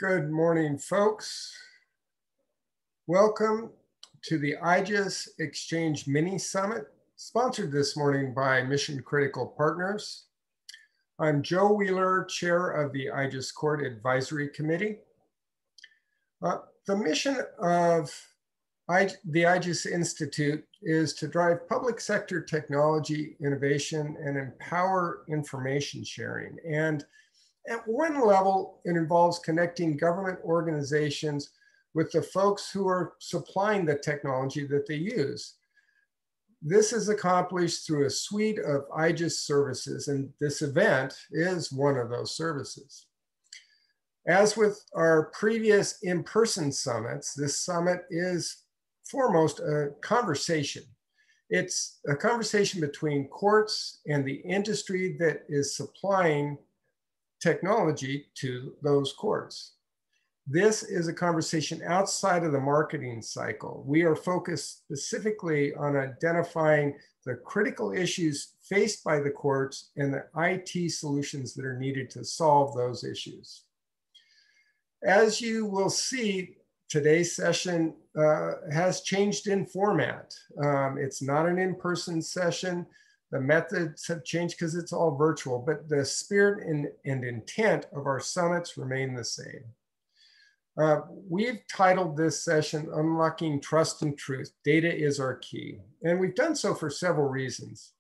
Good morning, folks. Welcome to the IGES Exchange Mini Summit, sponsored this morning by Mission Critical Partners. I'm Joe Wheeler, Chair of the IGES Court Advisory Committee. The mission of the IGES Institute is to drive public sector technology innovation and empower information sharing. And at one level, it involves connecting government organizations with the folks who are supplying the technology that they use. This is accomplished through a suite of IGES services, and this event is one of those services. As with our previous in-person summits, this summit is foremost a conversation. It's a conversation between courts and the industry that is supplying technology to those courts. This is a conversation outside of the marketing cycle. We are focused specifically on identifying the critical issues faced by the courts and the IT solutions that are needed to solve those issues. As you will see, today's session has changed in format. It's not an in-person session. The methods have changed because it's all virtual, but the spirit and intent of our summits remain the same. We've titled this session, Unlocking Trust and Truth. Data is our key. And we've done so for several reasons.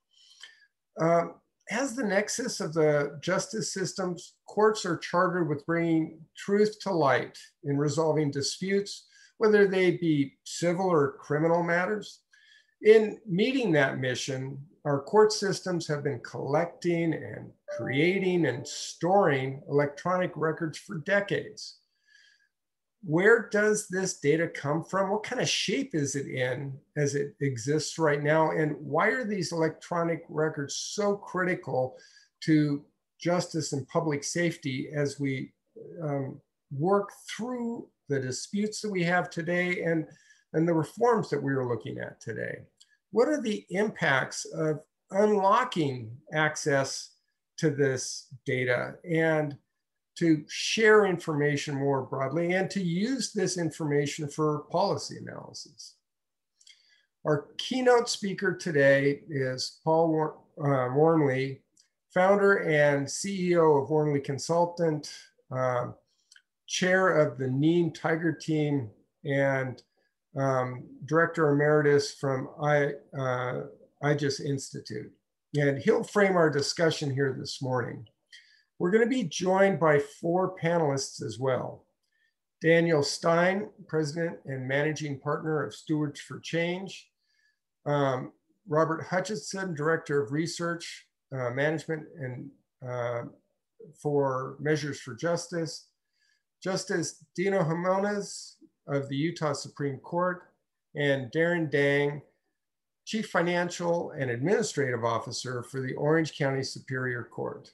As the nexus of the justice systems, courts are chartered with bringing truth to light in resolving disputes, whether they be civil or criminal matters. In meeting that mission, our court systems have been collecting and creating and storing electronic records for decades. Where does this data come from? What kind of shape is it in as it exists right now? And why are these electronic records so critical to justice and public safety as we work through the disputes that we have today and the reforms that we are looking at today? What are the impacts of unlocking access to this data and to share information more broadly and to use this information for policy analysis? Our keynote speaker today is Paul Wormley, founder and CEO of Wormley Consultant, chair of the NEAM Tiger team, and Director Emeritus from IGES Institute. And he'll frame our discussion here this morning. We're going to be joined by four panelists as well. Daniel Stein, President and Managing Partner of Stewards for Change. Robert Hutchinson, Director of Research, Management and for Measures for Justice. Justice Dino Jimenez of the Utah Supreme Court, and Darren Dang, Chief Financial and Administrative Officer for the Orange County Superior Court.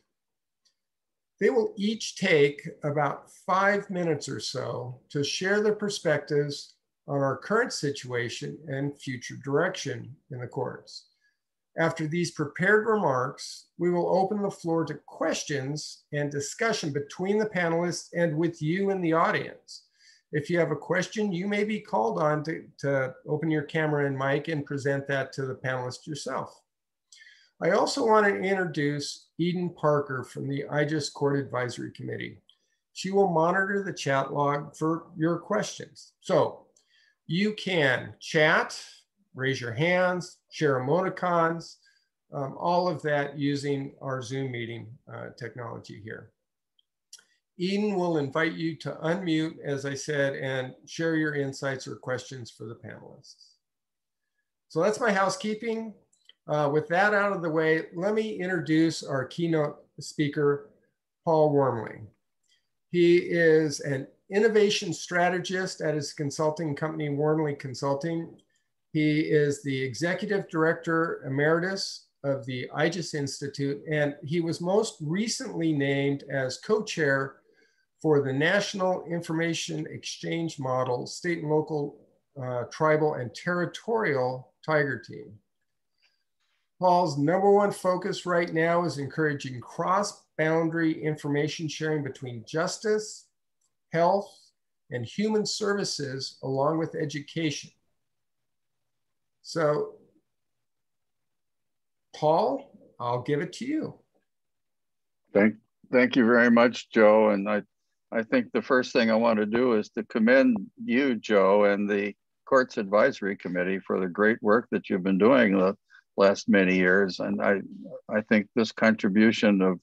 They will each take about 5 minutes or so to share their perspectives on our current situation and future direction in the courts. After these prepared remarks, we will open the floor to questions and discussion between the panelists and with you in the audience. If you have a question, you may be called on to open your camera and mic and present that to the panelist yourself. I also want to introduce Eden Parker from the IGES Court Advisory Committee. She will monitor the chat log for your questions. So you can chat, raise your hands, share emoticons, all of that using our Zoom meeting technology here. Eden will invite you to unmute, as I said, and share your insights or questions for the panelists. So that's my housekeeping. With that out of the way, let me introduce our keynote speaker, Paul Wormley. He is an innovation strategist at his consulting company, Wormley Consulting. He is the Executive Director Emeritus of the IGES Institute, and he was most recently named as co-chair for the National Information Exchange Model, State and Local, Tribal, and Territorial Tiger Team. Paul's #1 focus right now is encouraging cross-boundary information sharing between justice, health, and human services, along with education. So, Paul, I'll give it to you. Thank you very much, Joe. And I think the first thing I want to do is to commend you, Joe, and the Courts Advisory Committee for the great work that you've been doing the last many years. And I think this contribution of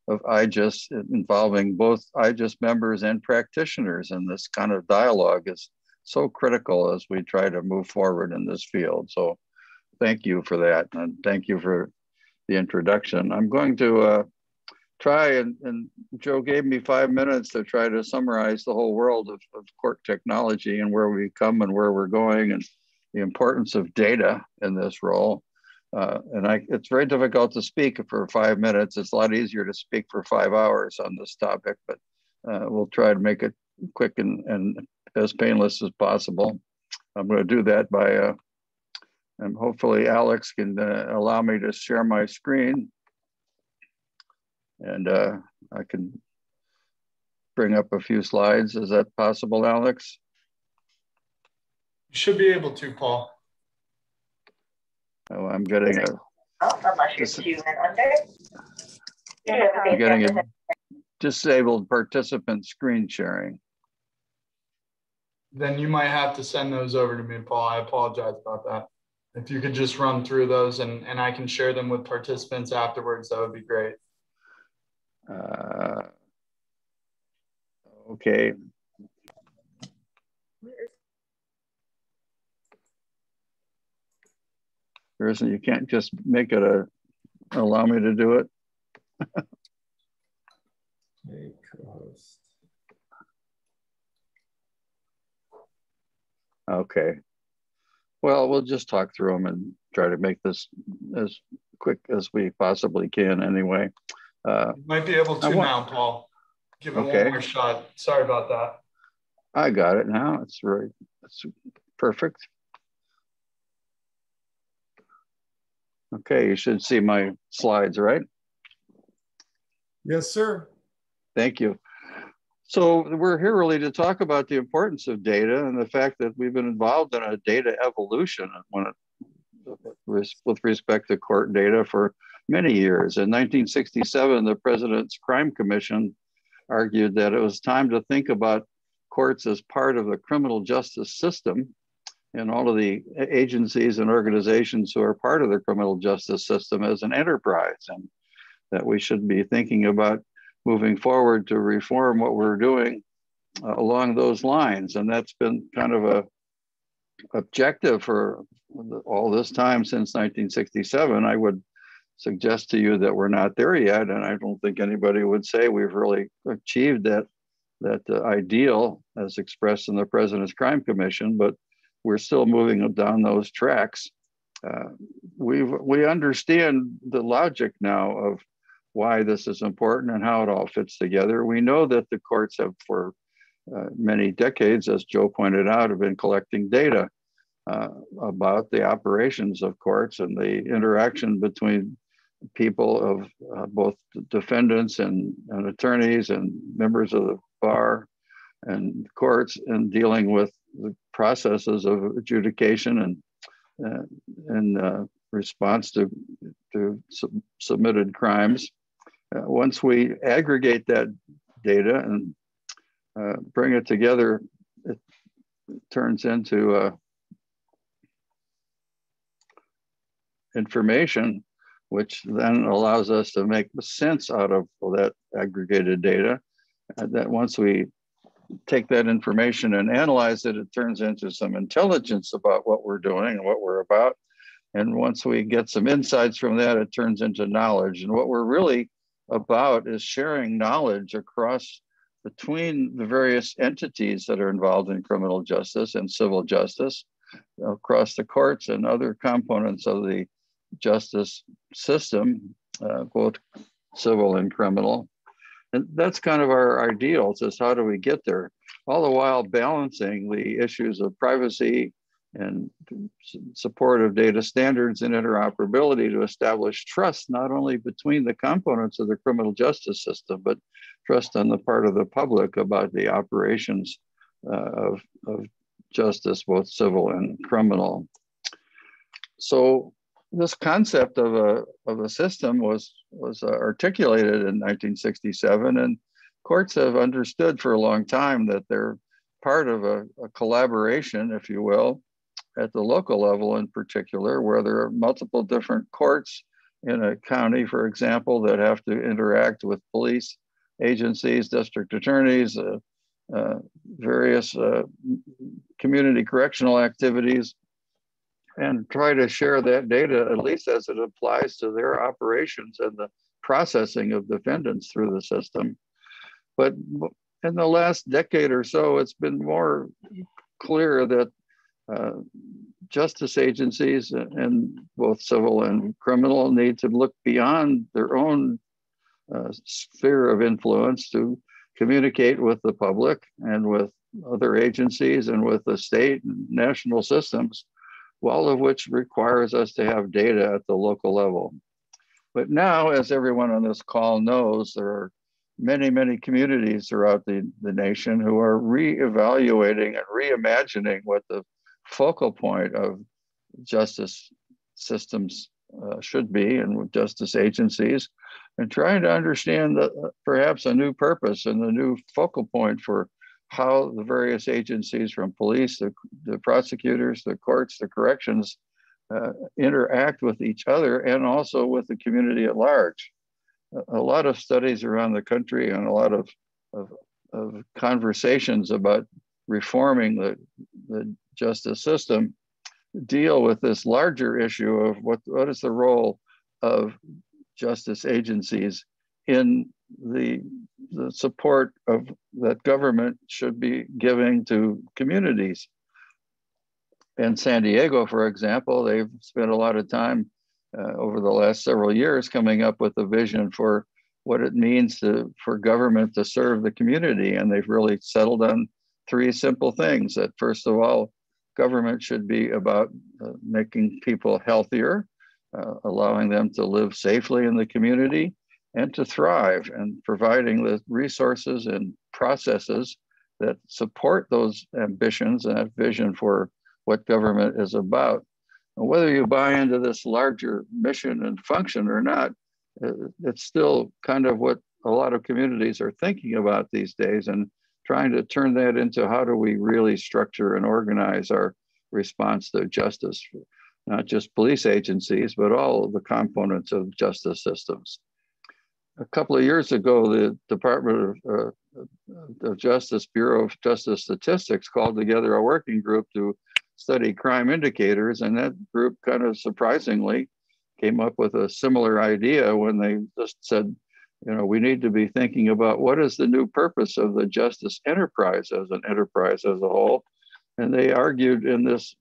IJIS involving both IJIS members and practitioners in this kind of dialogue is so critical as we try to move forward in this field. So thank you for that. And thank you for the introduction. I'm going to try, and Joe gave me 5 minutes to try to summarize the whole world of court technology and where we come and where we're going and the importance of data in this role. It's very difficult to speak for 5 minutes. It's a lot easier to speak for 5 hours on this topic, but we'll try to make it quick and as painless as possible. I'm going to do that by, and hopefully Alex can allow me to share my screen. And I can bring up a few slides. Is that possible, Alex? You should be able to, Paul. Oh, I'm getting a disabled participant screen sharing. Then you might have to send those over to me, Paul. I apologize about that. If you could just run through those and I can share them with participants afterwards, that would be great. Okay. There isn't, you can't just make it allow me to do it. Make host. Okay. Well, we'll just talk through them and try to make this as quick as we possibly can anyway. You might be able to now, Paul. Give it one more shot. Sorry about that. I got it now. It's perfect. Okay, you should see my slides, right? Yes, sir. Thank you. So we're here really to talk about the importance of data and the fact that we've been involved in a data evolution with respect to court data for many years. In 1967, the President's Crime Commission argued that it was time to think about courts as part of the criminal justice system and all of the agencies and organizations who are part of the criminal justice system as an enterprise, and that we should be thinking about moving forward to reform what we're doing along those lines. And that's been kind of a objective for all this time since 1967. I would suggest to you that we're not there yet, and I don't think anybody would say we've really achieved that ideal as expressed in the President's Crime Commission, but we're still moving down those tracks. We understand the logic now of why this is important and how it all fits together. We know that the courts have for many decades, as Joe pointed out, have been collecting data about the operations of courts and the interaction between people of both defendants and attorneys and members of the bar and courts in dealing with the processes of adjudication and response to submitted crimes. Once we aggregate that data and bring it together, it turns into information, which then allows us to make sense out of that aggregated data. And that once we take that information and analyze it, it turns into some intelligence about what we're doing and what we're about. And once we get some insights from that, it turns into knowledge. And what we're really about is sharing knowledge between the various entities that are involved in criminal justice and civil justice, across the courts and other components of the justice system, both civil and criminal. And that's kind of our ideals, is how do we get there? All the while balancing the issues of privacy and support of data standards and interoperability to establish trust, not only between the components of the criminal justice system, but trust on the part of the public about the operations of justice, both civil and criminal. So this concept of a system was articulated in 1967, and courts have understood for a long time that they're part of a collaboration, if you will, at the local level in particular, where there are multiple different courts in a county, for example, that have to interact with police agencies, district attorneys, various community correctional activities, and try to share that data, at least as it applies to their operations and the processing of defendants through the system. But in the last decade or so, it's been more clear that justice agencies, and both civil and criminal, need to look beyond their own sphere of influence to communicate with the public and with other agencies and with the state and national systems, all of which requires us to have data at the local level. But now, as everyone on this call knows, there are many, many communities throughout the nation who are reevaluating and reimagining what the focal point of justice systems should be, and with justice agencies, and trying to understand perhaps a new purpose and a new focal point for how the various agencies, from police, the prosecutors, the courts, the corrections, interact with each other and also with the community at large. A lot of studies around the country and a lot of conversations about reforming the justice system deal with this larger issue of what is the role of justice agencies in the support of that government should be giving to communities. In San Diego, for example, they've spent a lot of time over the last several years coming up with a vision for what it means for government to serve the community. And they've really settled on three simple things: that first of all, government should be about making people healthier, allowing them to live safely in the community and to thrive, and providing the resources and processes that support those ambitions and that vision for what government is about. And whether you buy into this larger mission and function or not, it's still kind of what a lot of communities are thinking about these days, and trying to turn that into how do we really structure and organize our response to justice, not just police agencies, but all of the components of justice systems. A couple of years ago, the Department of Justice, Bureau of Justice Statistics, called together a working group to study crime indicators, and that group kind of surprisingly came up with a similar idea when they just said, you know, we need to be thinking about what is the new purpose of the justice enterprise as an enterprise as a whole. And they argued in this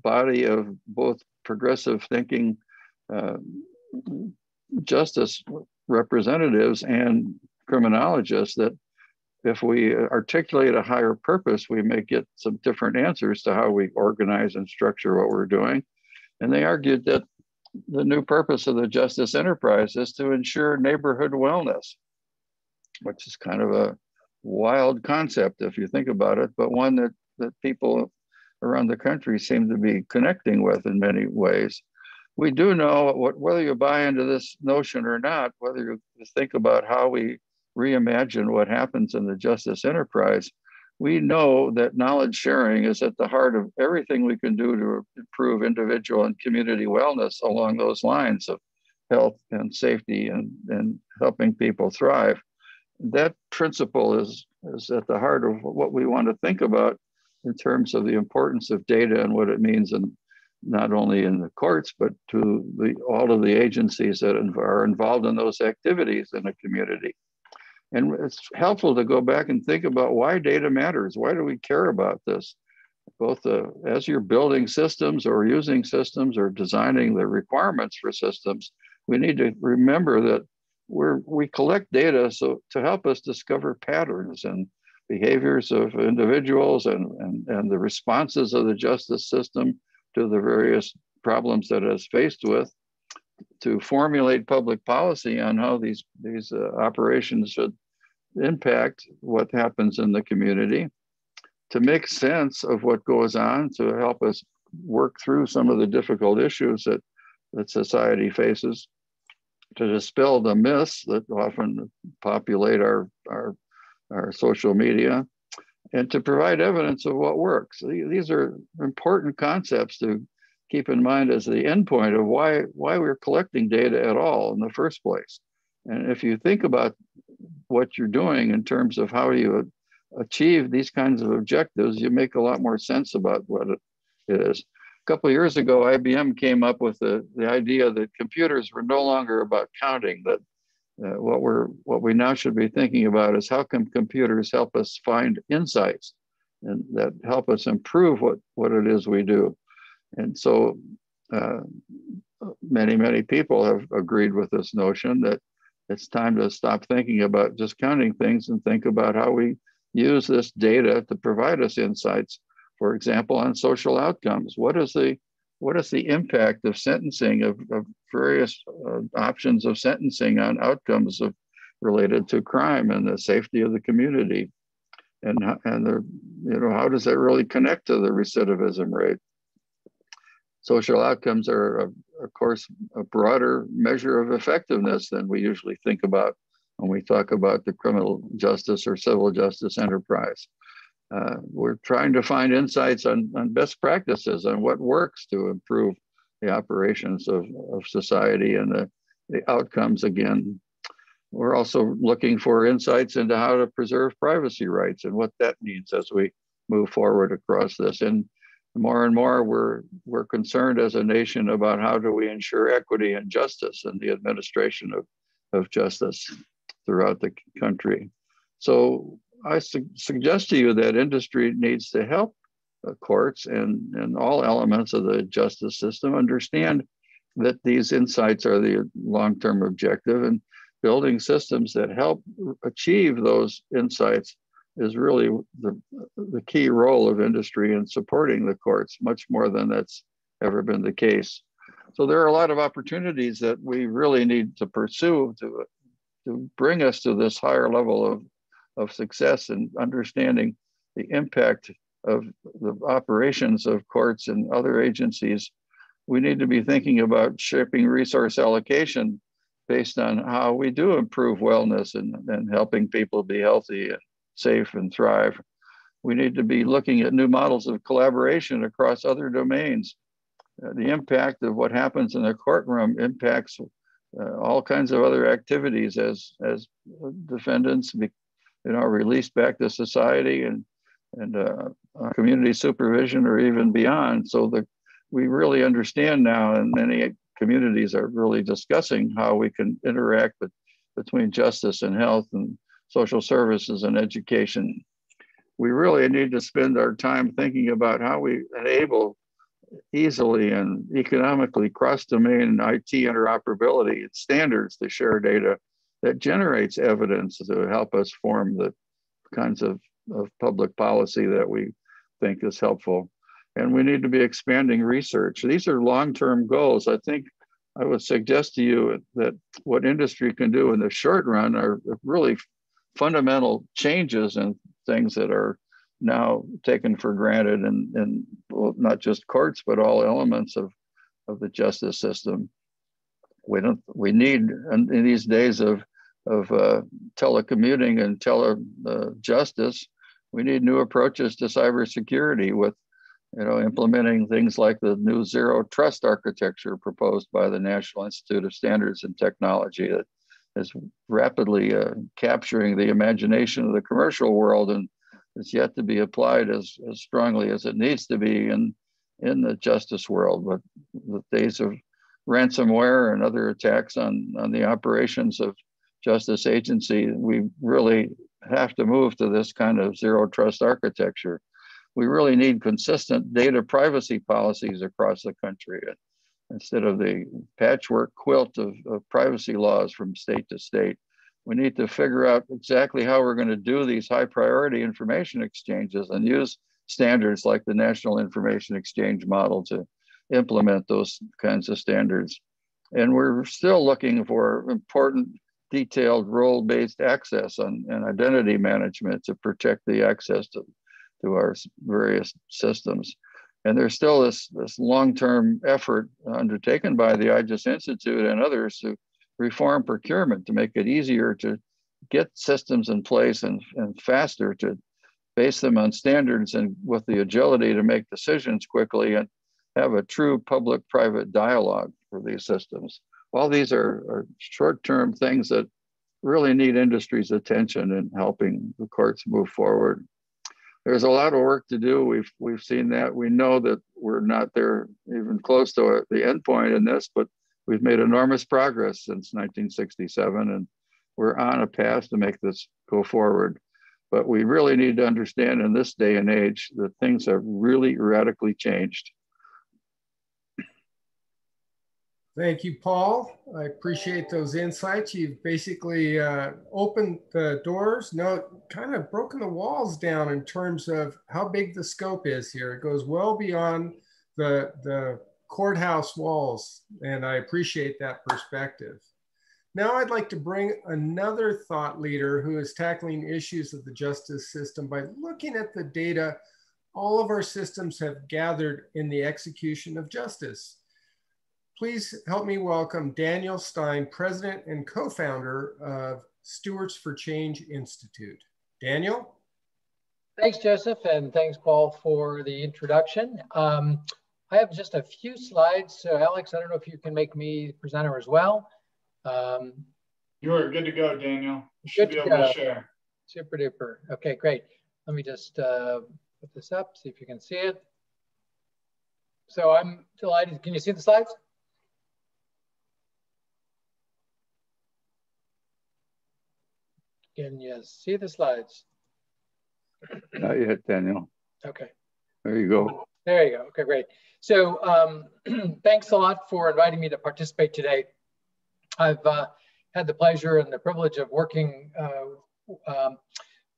body of both progressive thinking justice representatives and criminologists that if we articulate a higher purpose, we may get some different answers to how we organize and structure what we're doing. And they argued that the new purpose of the justice enterprise is to ensure neighborhood wellness, which is kind of a wild concept if you think about it, but one that people around the country seem to be connecting with in many ways. We do know, whether you buy into this notion or not, whether you think about how we reimagine what happens in the justice enterprise, we know that knowledge sharing is at the heart of everything we can do to improve individual and community wellness along those lines of health and safety and helping people thrive. That principle is at the heart of what we want to think about in terms of the importance of data and what it means, in not only in the courts, but to all of the agencies that are involved in those activities in a community. And it's helpful to go back and think about why data matters. Why do we care about this? Both as you're building systems or using systems or designing the requirements for systems, we need to remember that we collect data so to help us discover patterns and behaviors of individuals and the responses of the justice system to the various problems that it's faced with, to formulate public policy on how these operations should impact what happens in the community, to make sense of what goes on, to help us work through some of the difficult issues that society faces, to dispel the myths that often populate our social media, and to provide evidence of what works. These are important concepts to keep in mind as the endpoint of why we're collecting data at all in the first place. And if you think about what you're doing in terms of how you achieve these kinds of objectives, you make a lot more sense about what it is. A couple of years ago, IBM came up with the idea that computers were no longer about counting, that what we now should be thinking about is how can computers help us find insights and that help us improve what it is we do. And so many people have agreed with this notion that it's time to stop thinking about just counting things and think about how we use this data to provide us insights, for example, on social outcomes. What is the impact of sentencing, of various options of sentencing on outcomes related to crime and the safety of the community? And how does that really connect to the recidivism rate? Social outcomes are, of course, a broader measure of effectiveness than we usually think about when we talk about the criminal justice or civil justice enterprise. We're trying to find insights on best practices, on what works to improve the operations of society and the outcomes again. We're also looking for insights into how to preserve privacy rights and what that means as we move forward across this. And more and more, we're concerned as a nation about how do we ensure equity and justice in the administration of justice throughout the country. So I suggest to you that industry needs to help courts and all elements of the justice system understand that these insights are the long-term objective, and building systems that help achieve those insights is really the key role of industry in supporting the courts, much more than that's ever been the case. So there are a lot of opportunities that we really need to pursue to bring us to this higher level of success and understanding the impact of the operations of courts and other agencies. We need to be thinking about shaping resource allocation based on how we do improve wellness and helping people be healthy and safe and thrive. We need to be looking at new models of collaboration across other domains. The impact of what happens in the courtroom impacts all kinds of other activities as defendants are released back to society and community supervision or even beyond. So that we really understand now, and many communities are really discussing how we can interact between justice and health and social services and education. We really need to spend our time thinking about how we enable easily and economically cross-domain IT interoperability and standards to share data that generates evidence to help us form the kinds of public policy that we think is helpful. And we need to be expanding research. These are long-term goals. I think I would suggest to you that what industry can do in the short run are really fundamental changes and things that are now taken for granted in well, not just courts, but all elements of the justice system. We need, in these days of telecommuting and telejustice, we need new approaches to cybersecurity with implementing things like the new zero trust architecture proposed by the National Institute of Standards and Technology that is rapidly capturing the imagination of the commercial world and is yet to be applied as strongly as it needs to be in the justice world. But the days of ransomware and other attacks on the operations of justice agency, we really have to move to this kind of zero trust architecture. We really need consistent data privacy policies across the country instead of the patchwork quilt of privacy laws from state to state. We need to figure out exactly how we're going to do these high priority information exchanges and use standards like the National Information Exchange model to implement those kinds of standards. And we're still looking for important, detailed role-based access and identity management to protect the access to our various systems. And there's still this long-term effort undertaken by the IGES Institute and others to reform procurement to make it easier to get systems in place and faster to base them on standards and with the agility to make decisions quickly and have a true public-private dialogue for these systems. All these are short-term things that really need industry's attention in helping the courts move forward. There's a lot of work to do. We've seen that. We know that we're not there even close to the end point in this, but we've made enormous progress since 1967, and we're on a path to make this go forward. But we really need to understand in this day and age that things have really radically changed. Thank you, Paul. I appreciate those insights. You've basically opened the doors, kind of broken the walls down in terms of how big the scope is here. It goes well beyond the courthouse walls, and I appreciate that perspective. Now I'd like to bring another thought leader who is tackling issues of the justice system by looking at the data all of our systems have gathered in the execution of justice. Please help me welcome Daniel Stein, President and co-founder of Stewards for Change Institute. Daniel? Thanks, Joseph, and thanks, Paul, for the introduction. I have just a few slides. So Alex, I don't know if you can make me presenter as well. You are good to go, Daniel. You should be able to share. Super duper. Okay, great. Let me just put this up, see if you can see it. So I'm delighted. Can you see the slides? Can you see the slides? Not yet, Daniel. Okay. There you go. There you go. Okay, great. So thanks a lot for inviting me to participate today. I've had the pleasure and the privilege of working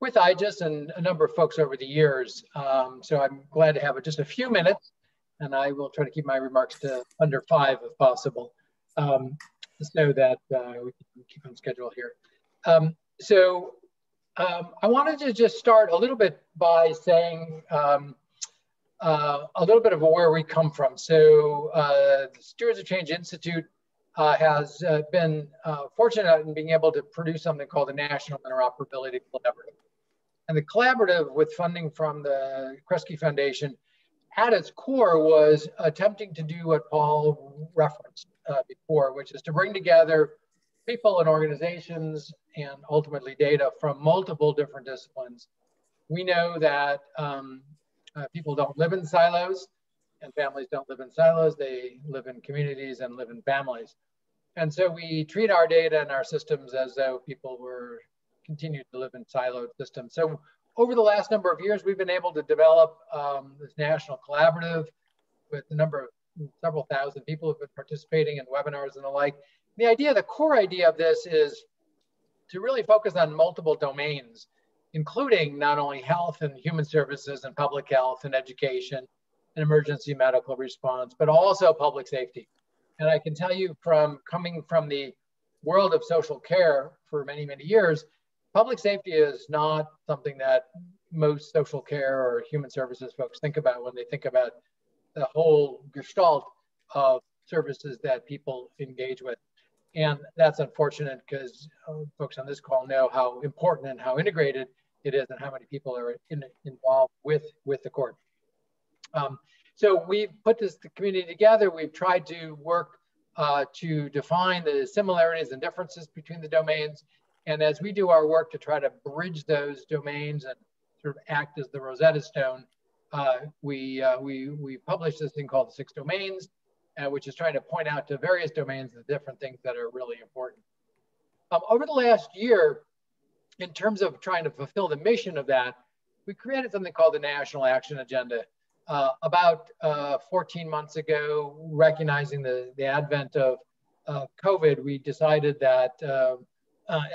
with IGES and a number of folks over the years. So I'm glad to have just a few minutes, and I will try to keep my remarks to under 5 if possible, so that we can keep on schedule here. I wanted to just start a little bit by saying a little bit of where we come from. So the Stewards of Change Institute has been fortunate in being able to produce something called the National Interoperability Collaborative. And the collaborative, with funding from the Kresge Foundation, at its core was attempting to do what Paul referenced before, which is to bring together people and organizations and ultimately data from multiple different disciplines. We know that people don't live in silos and families don't live in silos. They live in communities and live in families. And so we treat our data and our systems as though people were continued to live in siloed systems. So over the last number of years, we've been able to develop this national collaborative with a number of several thousand people who've been participating in webinars and the like. The idea, the core idea of this is to really focus on multiple domains, including not only health and human services and public health and education and emergency medical response, but also public safety. And I can tell you from coming from the world of social care for many, many years, public safety is not something that most social care or human services folks think about when they think about the whole gestalt of services that people engage with. And that's unfortunate because folks on this call know how important and how integrated it is and how many people are involved with the court. So we've put the community together. We've tried to work to define the similarities and differences between the domains. And as we do our work to try to bridge those domains and sort of act as the Rosetta Stone, we published this thing called the 6 Domains, which is trying to point out to various domains the different things that are really important. Over the last year, in terms of trying to fulfill the mission of that, we created something called the National Action Agenda. About 14 months ago, recognizing the advent of COVID, we decided that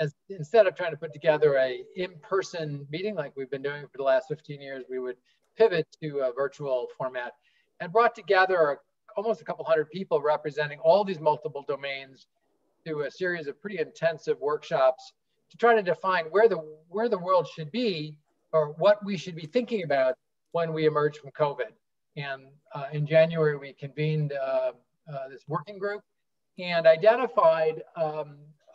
as instead of trying to put together a in-person meeting like we've been doing for the last 15 years, we would pivot to a virtual format, and brought together almost a couple hundred people representing all these multiple domains through a series of pretty intensive workshops to try to define where the world should be, or what we should be thinking about when we emerge from COVID. And in January, we convened this working group and identified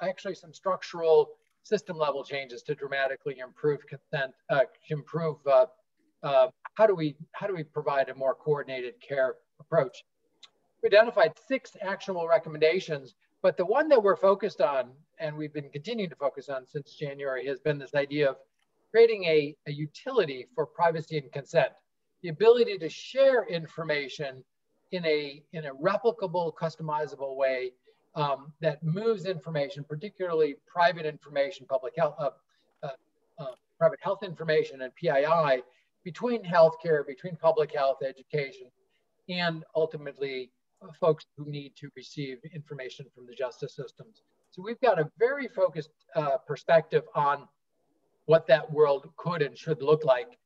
actually some structural system level changes to dramatically improve consent, how do we provide a more coordinated care approach. We identified 6 actionable recommendations, but the one that we're focused on, and we've been continuing to focus on since January, has been this idea of creating a utility for privacy and consent. The ability to share information in a replicable, customizable way that moves information, particularly private information, private health information and PII, between healthcare, between public health, education, and ultimately folks who need to receive information from the justice systems. So we've got a very focused perspective on what that world could and should look like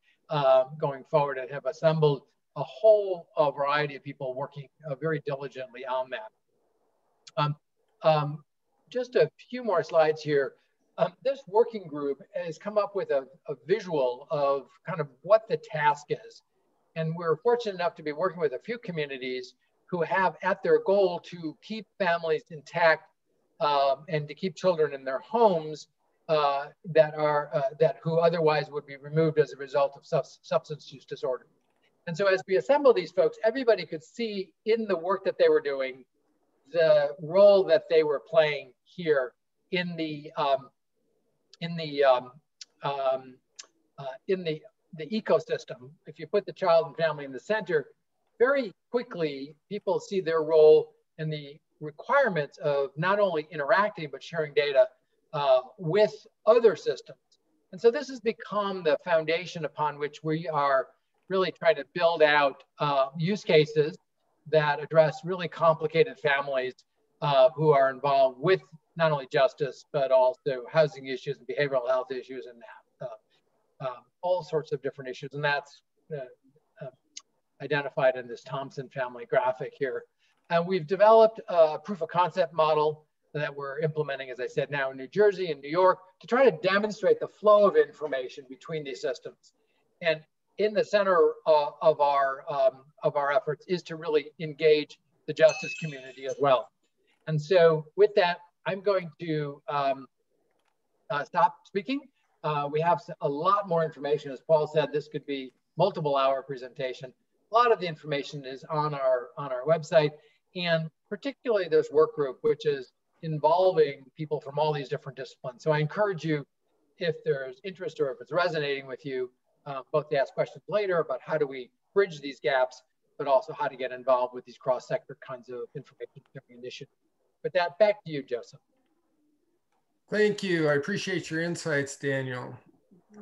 going forward, and have assembled a whole variety of people working very diligently on that. Just a few more slides here. This working group has come up with a visual of kind of what the task is. And we're fortunate enough to be working with a few communities who have at their goal to keep families intact and to keep children in their homes who otherwise would be removed as a result of substance use disorder. And so as we assemble these folks, everybody could see in the work that they were doing the role that they were playing here in the ecosystem. If you put the child and family in the center, very quickly people see their role in the requirements of not only interacting but sharing data with other systems. And so this has become the foundation upon which we are really trying to build out use cases that address really complicated families who are involved with not only justice, but also housing issues and behavioral health issues and all sorts of different issues. And that's identified in this Thompson family graphic here. And we've developed a proof of concept model that we're implementing, as I said, now in New Jersey and New York, to try to demonstrate the flow of information between these systems. And in the center of our efforts is to really engage the justice community as well. And so with that, I'm going to stop speaking. We have a lot more information. As Paul said, this could be multiple hour presentation. A lot of the information is on our website, and particularly this work group, which is involving people from all these different disciplines. So I encourage you, if there's interest or if it's resonating with you, both to ask questions later about how do we bridge these gaps, but also how to get involved with these cross-sector kinds of information sharing initiatives. With that, back to you, Joseph. Thank you. I appreciate your insights, Daniel.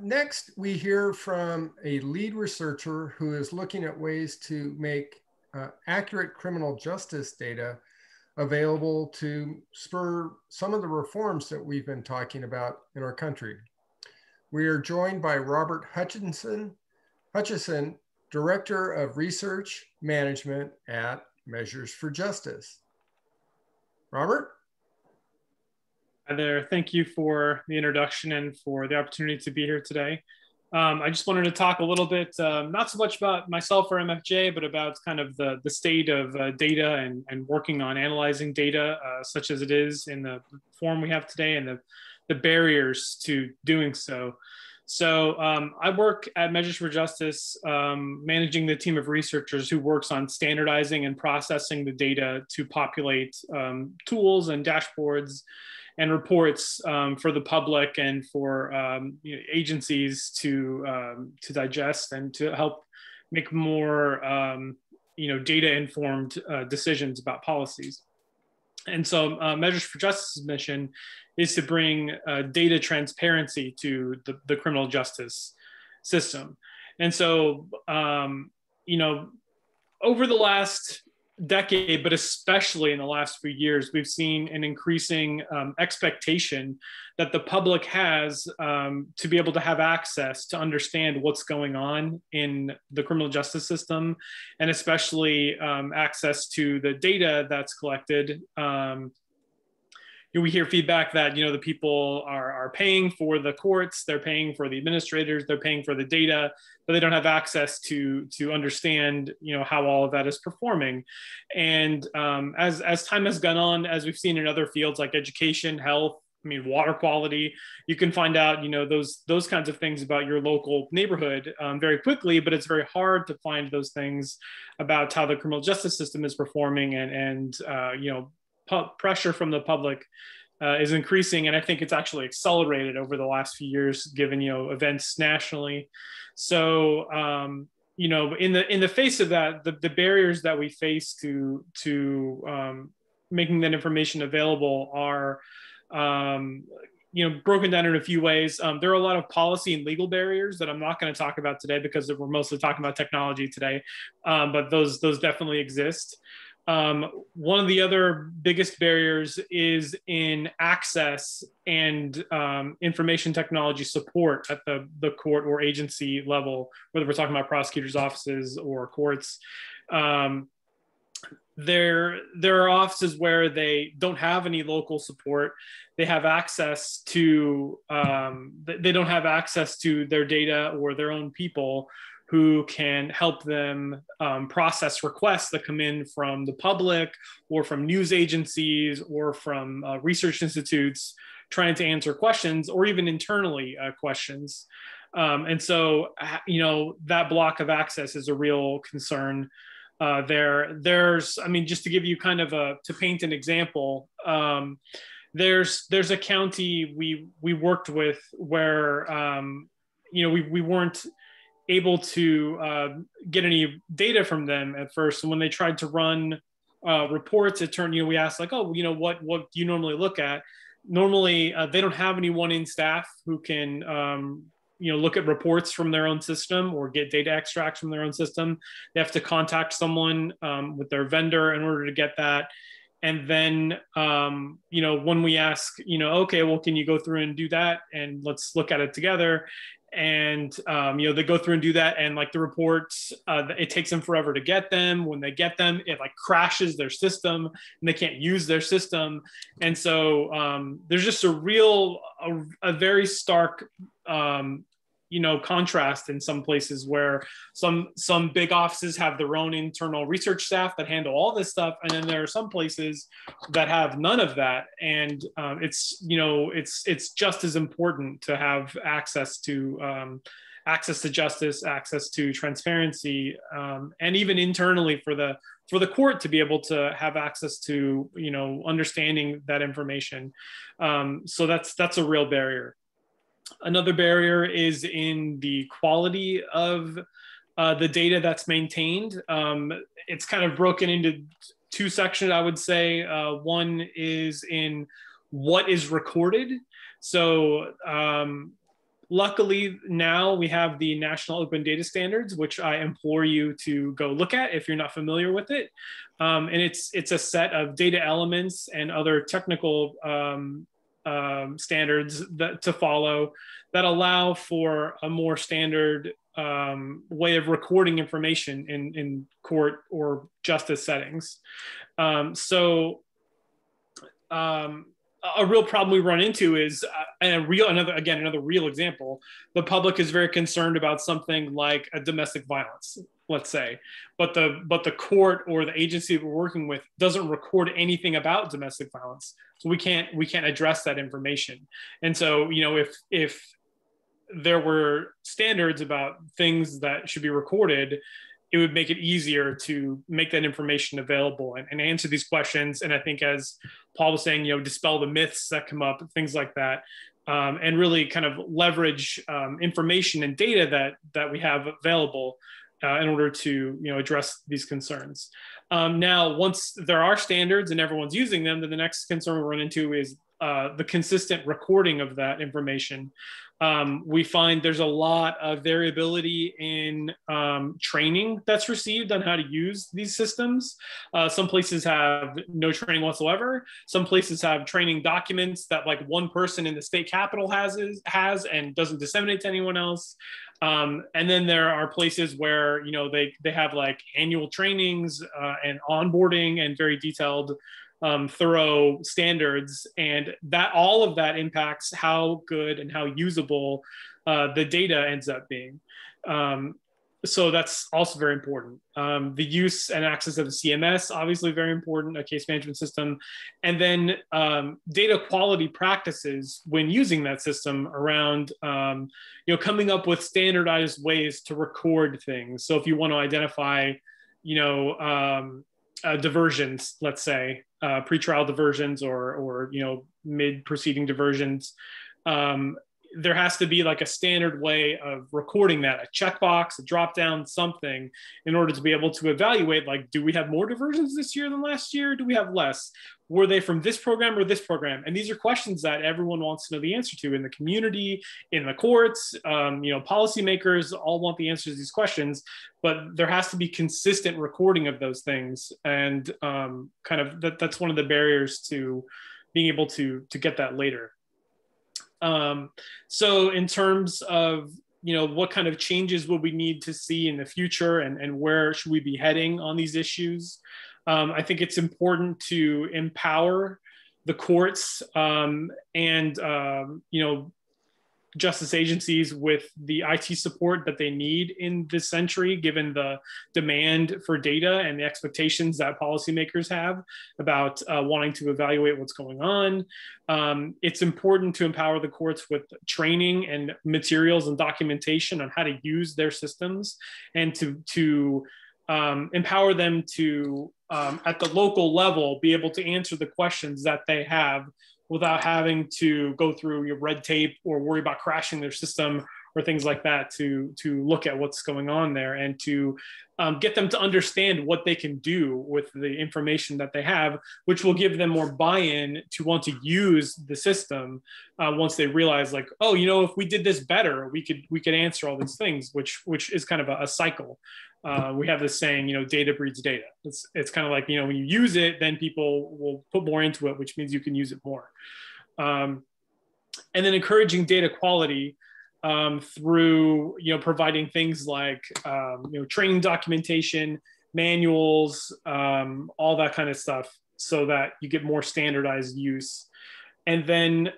Next, we hear from a lead researcher who is looking at ways to make accurate criminal justice data available to spur some of the reforms that we've been talking about in our country. We are joined by Robert Hutchinson, Director of Research Management at Measures for Justice. Robert? Hi there. Thank you for the introduction and for the opportunity to be here today. I just wanted to talk a little bit, not so much about myself or MFJ, but about kind of the state of data and working on analyzing data, such as it is in the form we have today, and the barriers to doing so. So I work at Measures for Justice, managing the team of researchers who works on standardizing and processing the data to populate tools and dashboards and reports for the public and for agencies to digest and to help make more data-informed decisions about policies. And so Measures for Justice's mission is to bring data transparency to the criminal justice system. And so, over the last decade, but especially in the last few years, we've seen an increasing expectation that the public has to be able to have access to understand what's going on in the criminal justice system, and especially access to the data that's collected. We hear feedback that the people are paying for the courts, they're paying for the administrators, they're paying for the data, but they don't have access to understand how all of that is performing. And as time has gone on, as we've seen in other fields like education, health, water quality, you can find out those kinds of things about your local neighborhood very quickly, but it's very hard to find those things about how the criminal justice system is performing, and pressure from the public is increasing, and I think it's actually accelerated over the last few years, given events nationally. So in the face of that, the barriers that we face to making that information available are broken down in a few ways. There are a lot of policy and legal barriers that I'm not going to talk about today because we're mostly talking about technology today, but those definitely exist. One of the other biggest barriers is in access and information technology support at the court or agency level, whether we're talking about prosecutors' offices or courts. There are offices where they don't have any local support. They have access to, they don't have access to their data or their own people who can help them process requests that come in from the public or from news agencies or from research institutes trying to answer questions, or even internally questions. And so, that block of access is a real concern. There's, just to give you kind of to paint an example, there's a county we worked with where, we weren't able to get any data from them at first. And when they tried to run reports, it turned, we asked like, oh, what do you normally look at? Normally, they don't have anyone in staff who can, look at reports from their own system or get data extracts from their own system. They have to contact someone with their vendor in order to get that. And then, when we ask, okay, well, can you go through and do that? And let's look at it together. And, they go through and do that. And like the reports, it takes them forever to get them. When they get them, it like crashes their system and they can't use their system. And so there's just a very stark, contrast in some places where some big offices have their own internal research staff that handle all this stuff, and then there are some places that have none of that. And it's just as important to have access to justice, access to transparency, and even internally for the court to be able to have access to understanding that information. So that's a real barrier. Another barrier is in the quality of the data that's maintained. It's kind of broken into two sections, I would say. One is in what is recorded. So luckily now we have the National Open Data Standards, which I implore you to go look at if you're not familiar with it. And it's a set of data elements and other technical standards to follow that allow for a more standard way of recording information in court or justice settings. A real problem we run into is another real example. The public is very concerned about something like a domestic violence, let's say, but the court or the agency we're working with doesn't record anything about domestic violence, so we can't address that information. And so if there were standards about things that should be recorded, it would make it easier to make that information available and answer these questions. And I think, as Paul was saying, dispel the myths that come up, things like that, and really kind of leverage information and data that we have available in order to address these concerns. Now, once there are standards and everyone's using them, then the next concern we run into is the consistent recording of that information. We find there's a lot of variability in training that's received on how to use these systems. Some places have no training whatsoever. Some places have training documents that like one person in the state capitol has and doesn't disseminate to anyone else. And then there are places where, you know, they have like annual trainings and onboarding and very detailed thorough standards, and that all of that impacts how good and how usable the data ends up being. So that's also very important. The use and access of the CMS, obviously very important, a case management system. And then data quality practices when using that system around, you know, coming up with standardized ways to record things. So if you want to identify, you know, diversions, let's say, pretrial diversions or you know, mid-proceeding diversions, there has to be like a standard way of recording that, a checkbox, a drop-down, something, in order to be able to evaluate, like, do we have more diversions this year than last year? Do we have less? Were they from this program or this program? And these are questions that everyone wants to know the answer to in the community, in the courts, you know, policymakers all want the answers to these questions, but there has to be consistent recording of those things. And kind of that's one of the barriers to being able to get that later. So in terms of, you know, what kind of changes will we need to see in the future, and where should we be heading on these issues? I think it's important to empower the courts and, you know, justice agencies with the IT support that they need in this century, given the demand for data and the expectations that policymakers have about wanting to evaluate what's going on. It's important to empower the courts with training and materials and documentation on how to use their systems, and to empower them to, at the local level, be able to answer the questions that they have without having to go through your red tape or worry about crashing their system or things like that, to look at what's going on there, and to get them to understand what they can do with the information that they have, which will give them more buy-in to want to use the system once they realize, like, oh, you know, if we did this better, we could answer all these things, which is kind of a cycle. We have this saying, you know, data breeds data. It's kind of like, you know, when you use it, then people will put more into it, which means you can use it more. And then encouraging data quality through, you know, providing things like, you know, training documentation, manuals, all that kind of stuff, so that you get more standardized use. And then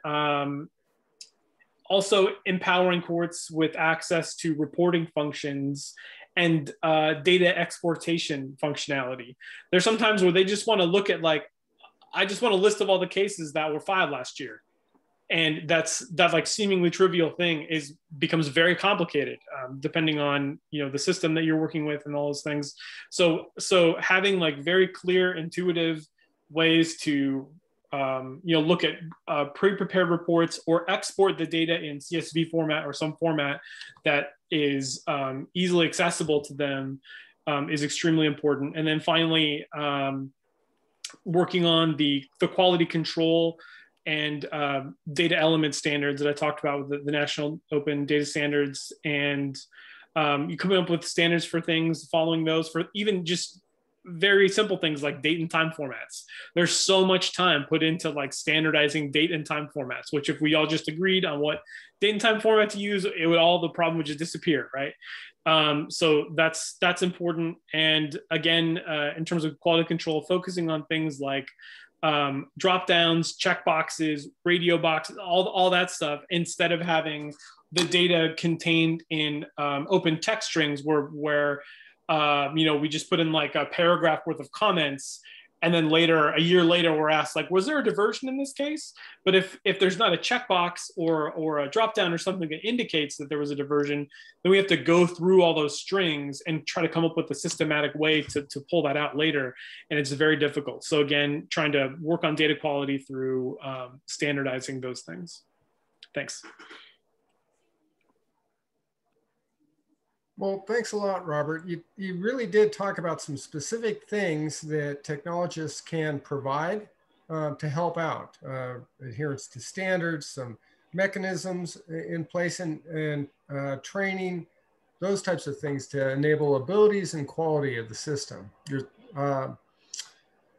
also empowering courts with access to reporting functions and data exportation functionality. There's sometimes where they just want to look at, like, I just want a list of all the cases that were filed last year. And that like seemingly trivial thing becomes very complicated, depending on, you know, the system that you're working with and all those things. So having like very clear, intuitive ways to, you know, look at pre-prepared reports or export the data in CSV format or some format that is easily accessible to them is extremely important. And then finally, working on the quality control and data element standards that I talked about with the National Open Data Standards, and you come up with standards for things, following those for even just very simple things like date and time formats. There's so much time put into like standardizing date and time formats, which if we all just agreed on what date and time format to use, the problem would just disappear, right? So that's important. And again, in terms of quality control, focusing on things like drop downs, check boxes, radio boxes, all that stuff, instead of having the data contained in open text strings where you know, we just put in like a paragraph worth of comments, and then a year later, we're asked, like, was there a diversion in this case? But if there's not a checkbox or a dropdown or something that indicates that there was a diversion, then we have to go through all those strings and try to come up with a systematic way to pull that out later. And it's very difficult. So again, trying to work on data quality through standardizing those things. Thanks. Well, thanks a lot, Robert. You really did talk about some specific things that technologists can provide to help out. Adherence to standards, some mechanisms in place, and training, those types of things to enable abilities and quality of the system.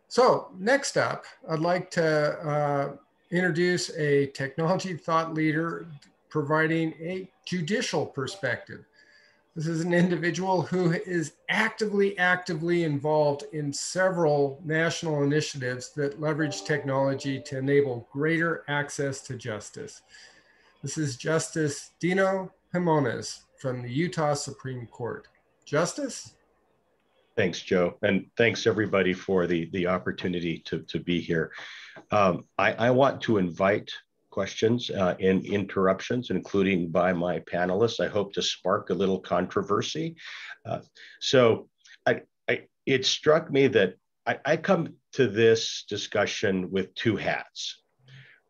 So next up, I'd like to introduce a technology thought leader providing a judicial perspective. This is an individual who is actively involved in several national initiatives that leverage technology to enable greater access to justice. This is Justice Dino Jimenez from the Utah Supreme Court. Justice? Thanks, Joe. And thanks everybody for the opportunity to be here. I want to invite questions and interruptions, including by my panelists. I hope to spark a little controversy. It struck me that I come to this discussion with two hats,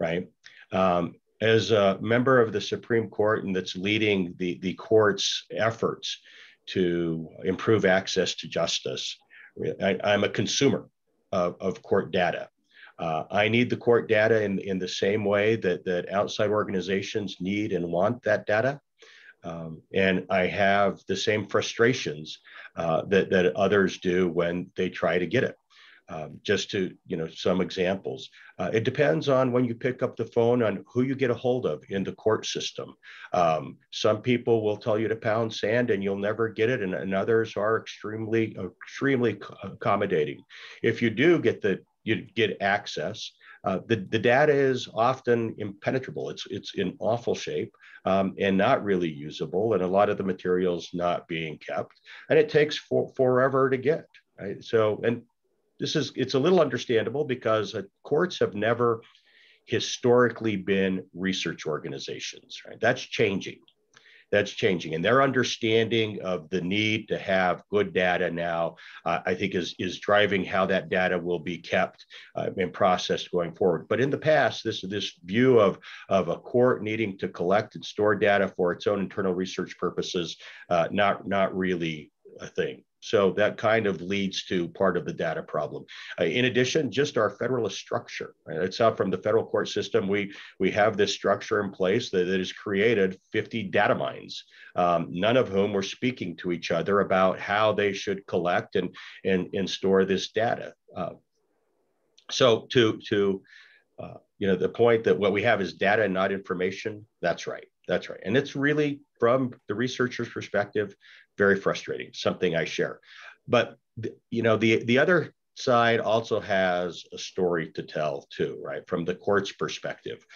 right? As a member of the Supreme Court and that's leading the court's efforts to improve access to justice, I'm a consumer of court data. I need the court data in the same way that outside organizations need and want that data. And I have the same frustrations that others do when they try to get it. Just to, some examples. It depends on when you pick up the phone on who you get a hold of in the court system. Some people will tell you to pound sand and you'll never get it, and others are extremely accommodating. If you do get access, the data is often impenetrable. It's in awful shape and not really usable, and a lot of the materials not being kept, and it takes forever to get, right? So, and it's a little understandable because courts have never historically been research organizations, right? That's changing. And their understanding of the need to have good data now, I think is driving how that data will be kept and processed going forward. But in the past, this view of a court needing to collect and store data for its own internal research purposes, not really a thing. So that kind of leads to part of the data problem. In addition, just our federalist structure, right? It's out from the federal court system. We have this structure in place that has created 50 data mines, none of whom were speaking to each other about how they should collect and store this data. So the point that what we have is data and not information, that's right. And it's really, from the researcher's perspective, very frustrating, something I share. But the other side also has a story to tell too, right? From the court's perspective.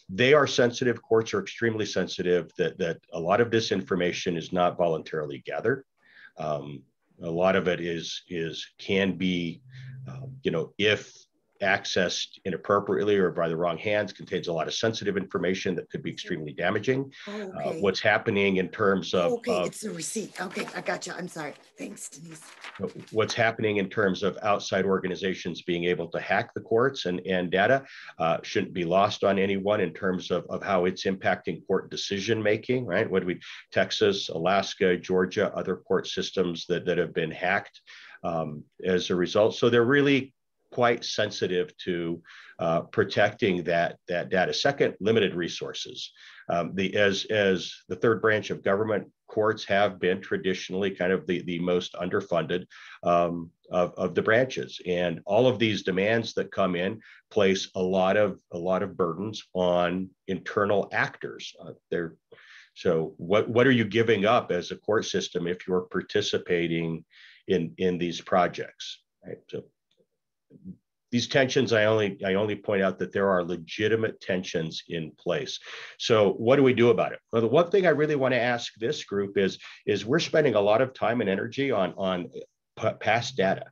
They are sensitive, courts are extremely sensitive that a lot of this information is not voluntarily gathered. A lot of it can be, if accessed inappropriately or by the wrong hands, contains a lot of sensitive information that could be extremely damaging. Okay. What's happening in terms of— Okay, it's the receipt. Okay, I got you. I'm sorry. Thanks, Denise. What's happening in terms of outside organizations being able to hack the courts and data shouldn't be lost on anyone in terms of how it's impacting court decision making, right? Texas, Alaska, Georgia, other court systems that have been hacked as a result. So they're really quite sensitive to protecting that data. Second, limited resources. As the third branch of government, courts have been traditionally kind of the most underfunded of the branches, and all of these demands that come in place a lot of burdens on internal actors. So what are you giving up as a court system if you're participating in these projects, right? So these tensions, I only point out that there are legitimate tensions in place. So what do we do about it? Well, the one thing I really want to ask this group is we're spending a lot of time and energy on past data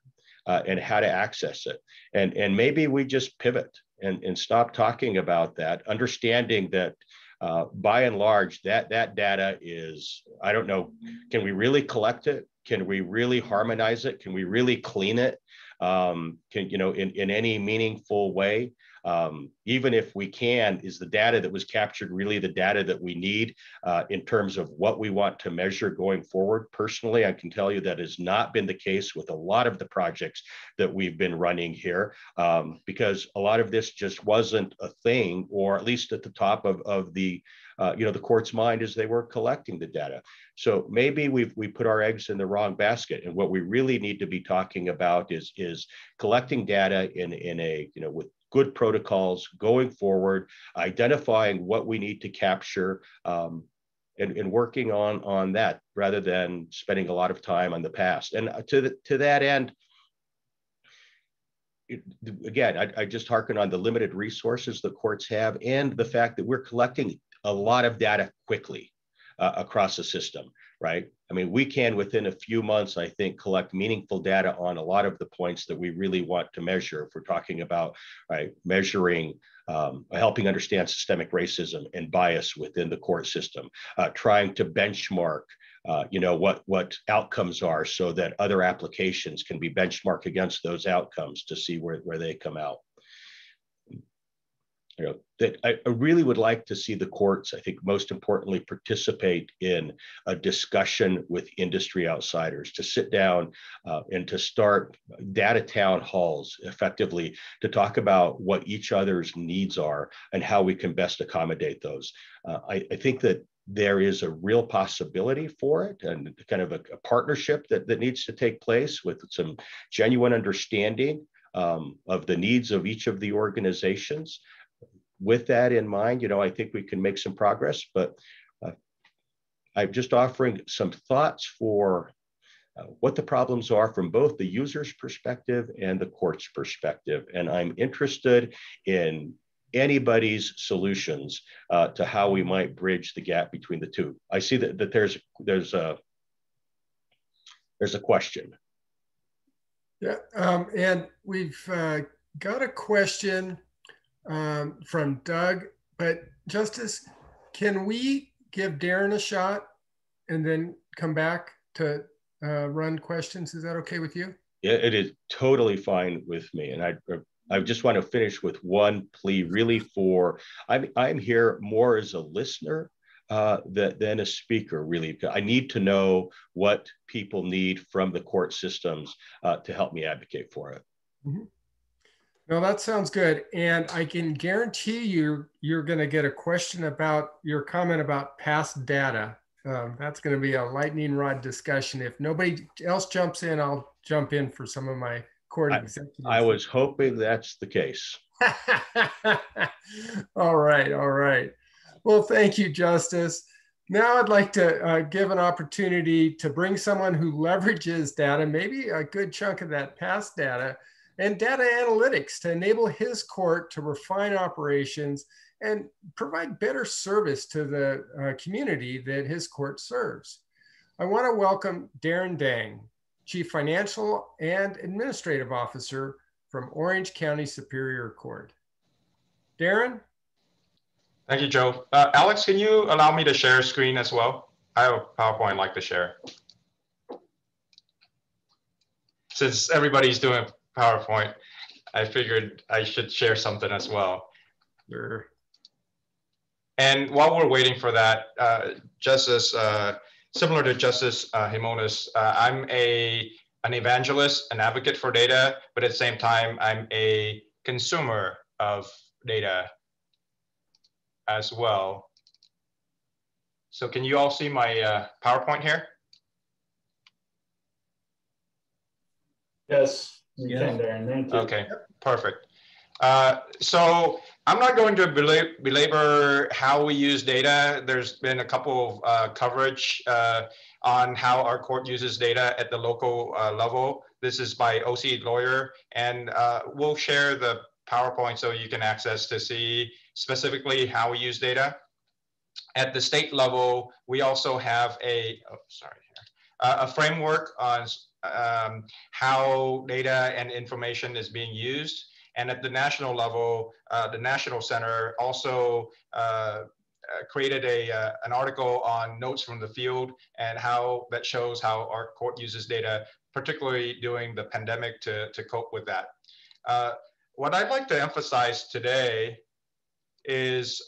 and how to access it. And maybe we just pivot and stop talking about that, understanding that by and large, that data is, I don't know, can we really collect it? Can we really harmonize it? Can we really clean it? In any meaningful way? even if we can, is the data that was captured really the data that we need in terms of what we want to measure going forward? Personally, I can tell you that has not been the case with a lot of the projects that we've been running here, because a lot of this just wasn't a thing, or at least at the top of the the court's mind as they were collecting the data. So maybe we put our eggs in the wrong basket, and what we really need to be talking about is collecting data in a with good protocols going forward, identifying what we need to capture, and working on that rather than spending a lot of time on the past. And to that end, again, I just hearken on the limited resources the courts have, and the fact that we're collecting a lot of data quickly across the system, right? I mean, we can, within a few months, I think, collect meaningful data on a lot of the points that we really want to measure. If we're talking about, right, measuring, helping understand systemic racism and bias within the court system, trying to benchmark, what outcomes are so that other applications can be benchmarked against those outcomes to see where they come out. That I really would like to see the courts, I think most importantly, participate in a discussion with industry outsiders, to sit down and to start data town halls effectively to talk about what each other's needs are and how we can best accommodate those. I think that there is a real possibility for it, and kind of a partnership that needs to take place with some genuine understanding of the needs of each of the organizations. With that in mind, I think we can make some progress, but I'm just offering some thoughts for what the problems are from both the user's perspective and the court's perspective. And I'm interested in anybody's solutions to how we might bridge the gap between the two. I see that there's a question. Yeah, and we've got a question from Doug, but Justice, can we give Darren a shot and then come back to run questions? Is that okay with you? Yeah, it is totally fine with me. And I just want to finish with one plea, really, for I'm here more as a listener than a speaker, really. I need to know what people need from the court systems to help me advocate for it. Mm-hmm. No, that sounds good. And I can guarantee you're going to get a question about your comment about past data. That's going to be a lightning rod discussion. If nobody else jumps in, I'll jump in for some of my court executives. I was hoping that's the case. All right. Well, thank you, Justice. Now I'd like to give an opportunity to bring someone who leverages data, maybe a good chunk of that past data, and data analytics to enable his court to refine operations and provide better service to the community that his court serves. I want to welcome Darren Dang, Chief Financial and Administrative Officer from Orange County Superior Court. Darren? Thank you, Joe. Alex, can you allow me to share screen as well? I have a PowerPoint I'd like to share. Since everybody's doing PowerPoint, I figured I should share something as well. Sure. And while we're waiting for that, Justice, similar to Justice Himonas, I'm an evangelist, an advocate for data, but at the same time, I'm a consumer of data as well. So can you all see my PowerPoint here? Yes. You can, Darren. Thank you. Okay, perfect. So I'm not going to belabor how we use data. There's been a couple of coverage on how our court uses data at the local level. This is by OC Lawyer, and we'll share the PowerPoint so you can access to see specifically how we use data. At the state level, we also have a framework on how data and information is being used. And at the national level, the National Center also created an article on notes from the field and how that shows how our court uses data, particularly during the pandemic, to cope with that. what I'd like to emphasize today is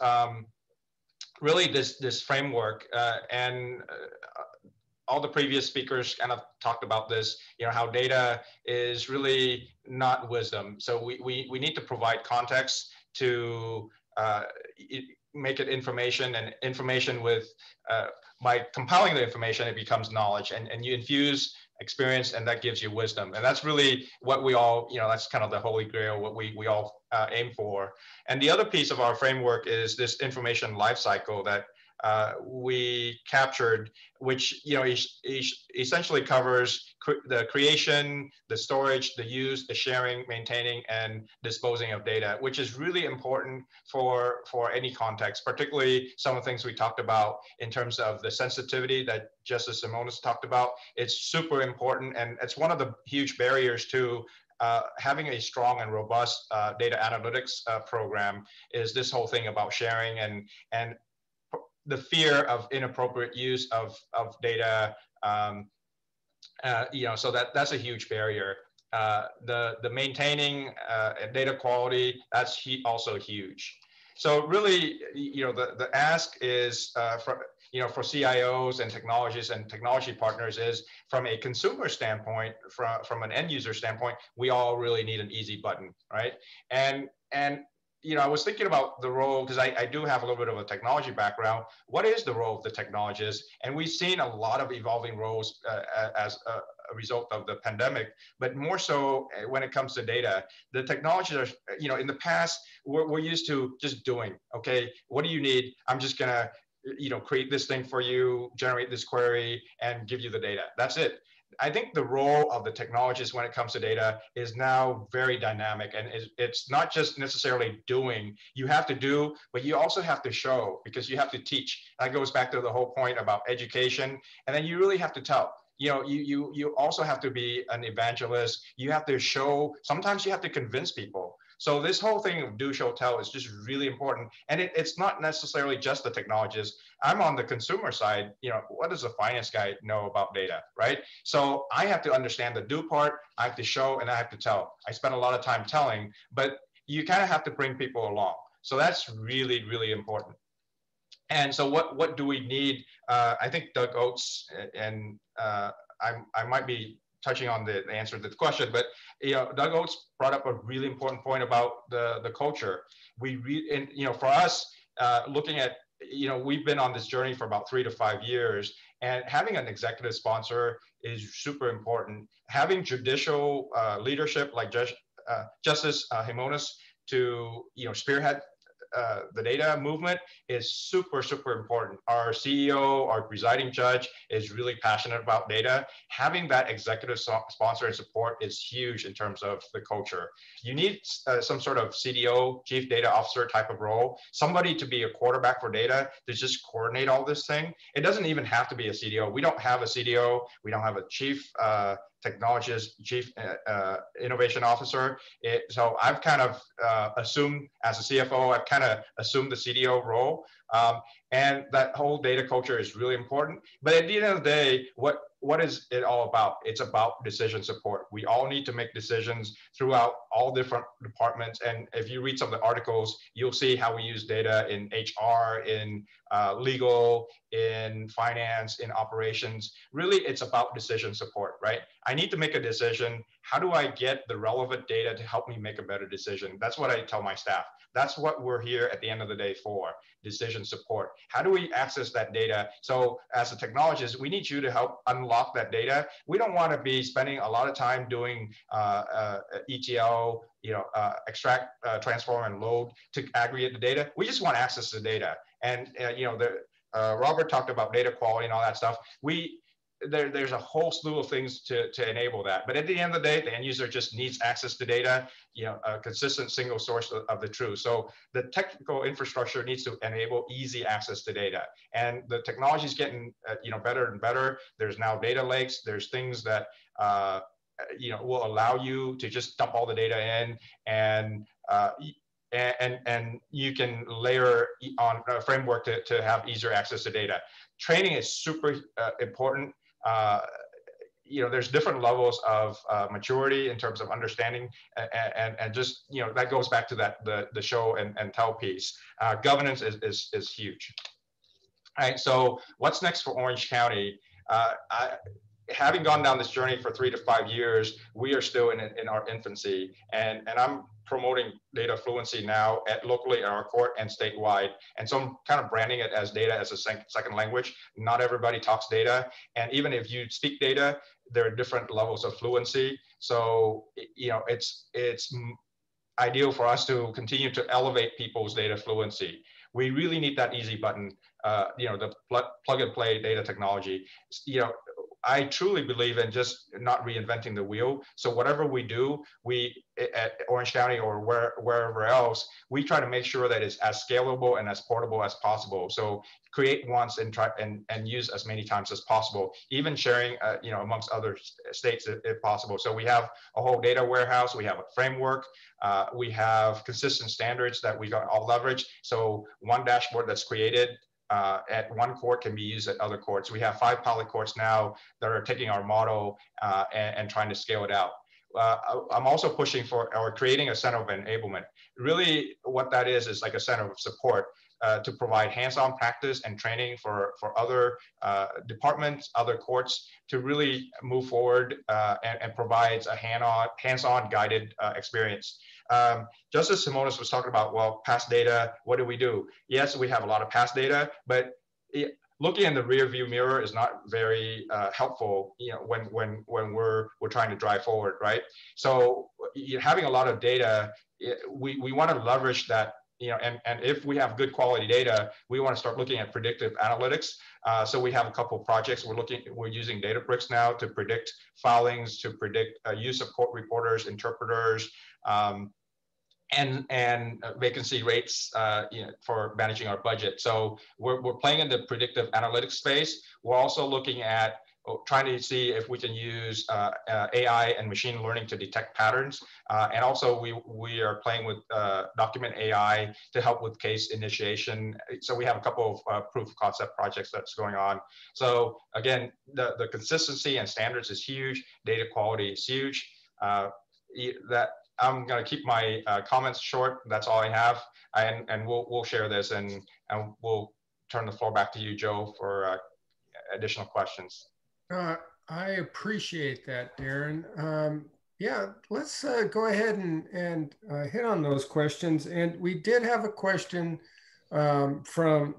really this framework, and all the previous speakers kind of talked about this, how data is really not wisdom. So we need to provide context to make it information, and information with, by compiling the information, it becomes knowledge, and you infuse experience, and that gives you wisdom. And that's really what we all, that's kind of the holy grail, what we all aim for. And the other piece of our framework is this information lifecycle that we captured, which essentially covers the creation, the storage, the use, the sharing, maintaining, and disposing of data, which is really important for any context, particularly some of the things we talked about in terms of the sensitivity that Justice Simonis talked about. It's super important, and it's one of the huge barriers to having a strong and robust data analytics program, is this whole thing about sharing and the fear of inappropriate use of data, so that's a huge barrier. The maintaining data quality, that's also huge. So really, the ask is for CIOs and technologists and technology partners is, from a consumer standpoint, from an end user standpoint, we all really need an easy button, right? And I was thinking about the role, because I do have a little bit of a technology background. What is the role of the technologist? And we've seen a lot of evolving roles as a result of the pandemic, but more so when it comes to data. The technologists are, in the past, we're used to just doing, okay, what do you need? I'm just gonna, create this thing for you, generate this query, and give you the data. That's it. I think the role of the technologist when it comes to data is now very dynamic, and it's not just necessarily doing. You have to do, but you also have to show, because you have to teach. That goes back to the whole point about education, and then you really have to tell. You also have to be an evangelist. You have to show. Sometimes you have to convince people. So this whole thing of do, show, tell is just really important. And it's not necessarily just the technologist. I'm on the consumer side. What does a finance guy know about data, right? So I have to understand the do part. I have to show, and I have to tell. I spend a lot of time telling, but you kind of have to bring people along. So that's really, really important. And so what do we need? I think Doug Oates, and I might be touching on the answer to the question, but Doug Oates brought up a really important point about the culture. For us, looking at, we've been on this journey for about 3 to 5 years, and having an executive sponsor is super important. Having judicial leadership like Justice Simonis to spearhead the data movement is super, super important. Our CEO, our presiding judge, is really passionate about data. Having that executive sponsor and support is huge in terms of the culture. You need some sort of CDO, chief data officer type of role, somebody to be a quarterback for data, to just coordinate all this thing. It doesn't even have to be a CDO. We don't have a CDO. We don't have a chief technologist, chief innovation officer. So I've kind of assumed, as a CFO, I've kind of assumed the CDO role. And that whole data culture is really important. But at the end of the day, what is it all about? It's about decision support. We all need to make decisions throughout all different departments. And if you read some of the articles, you'll see how we use data in HR, in legal, in finance, in operations. Really, it's about decision support, right? I need to make a decision. How do I get the relevant data to help me make a better decision? That's what I tell my staff. That's what we're here at the end of the day for, decision support. How do we access that data? So as a technologist, we need you to help unlock that data. We don't want to be spending a lot of time doing ETL, extract, transform, and load to aggregate the data. We just want access to the data. And Robert talked about data quality and all that stuff. There's a whole slew of things to enable that. But at the end of the day, the end user just needs access to data, a consistent single source of the truth. So the technical infrastructure needs to enable easy access to data. And the technology is getting better and better. There's now data lakes. There's things that will allow you to just dump all the data in, and you can layer on a framework to have easier access to data. Training is super important. there's different levels of maturity in terms of understanding, and just, that goes back to the show and tell piece. Governance is huge. All right, so what's next for Orange County? Having gone down this journey for 3 to 5 years, we are still in our infancy, and I'm promoting data fluency now locally at our court and statewide. And so I'm kind of branding it as data as a second language. Not everybody talks data, and even if you speak data, there are different levels of fluency. So it's ideal for us to continue to elevate people's data fluency. We really need that easy button, the plug and play data technology. I truly believe in just not reinventing the wheel. So whatever we do, at Orange County or wherever else, we try to make sure that it's as scalable and as portable as possible. So create once and try and use as many times as possible, even sharing, amongst other states if possible. So we have a whole data warehouse, we have a framework, we have consistent standards that we all leverage. So one dashboard that's created at one court can be used at other courts. We have 5 pilot courts now that are taking our model and trying to scale it out. I'm also pushing for or creating a center of enablement. Really what that is like a center of support to provide hands-on practice and training for other departments, other courts to really move forward and provides a hands-on guided experience. Justice Simonis was talking about, well, past data, what do we do? Yes, we have a lot of past data, but looking in the rear view mirror is not very helpful, when we're trying to drive forward, right? So having a lot of data, we want to leverage that, and if we have good quality data, we want to start looking at predictive analytics. So we have a couple of projects. We're using Databricks now to predict filings, to predict use of court reporters, interpreters, and vacancy rates, for managing our budget. So we're playing in the predictive analytics space. We're also looking at trying to see if we can use AI and machine learning to detect patterns. And also we are playing with document AI to help with case initiation. So we have a couple of proof of concept projects that's going on. So again, the consistency and standards is huge. Data quality is huge. I'm going to keep my comments short. That's all I have, and we'll share this, and we'll turn the floor back to you, Joe, for additional questions. I appreciate that, Darren. Yeah, let's go ahead and hit on those questions. And we did have a question from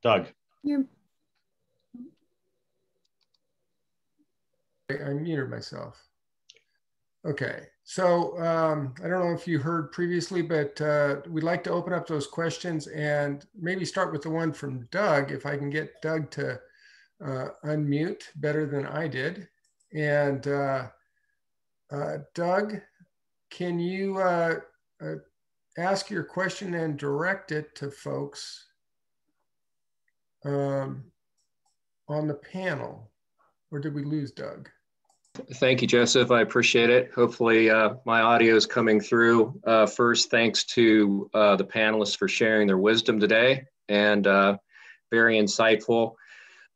Doug. Yeah. I muted myself. Okay, so I don't know if you heard previously, but we'd like to open up those questions and maybe start with the one from Doug, if I can get Doug to unmute better than I did. And Doug, can you ask your question and direct it to folks on the panel? Or did we lose Doug? Thank you, Joseph. I appreciate it. Hopefully my audio is coming through. First, thanks to the panelists for sharing their wisdom today, and very insightful.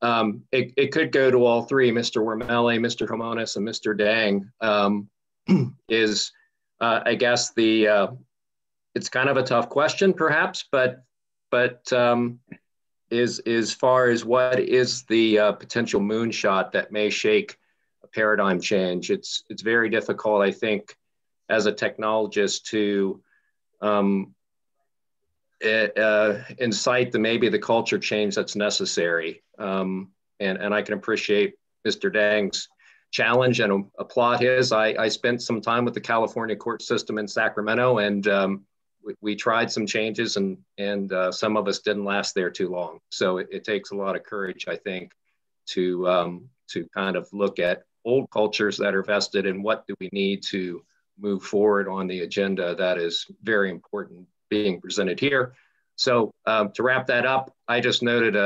It could go to all three, Mr. Wormeli, Mr. Homonis, and Mr. Dang. I guess it's kind of a tough question, perhaps, but as far as what is the potential moonshot that may shake a paradigm change, it's very difficult, I think, as a technologist to incite maybe the culture change that's necessary. And I can appreciate Mr. Dang's challenge and applaud his. I spent some time with the California court system in Sacramento, and we tried some changes, and some of us didn't last there too long. So it takes a lot of courage, I think, to kind of look at old cultures that are vested in what do we need to move forward on the agenda that is very important being presented here. So to wrap that up, I just noted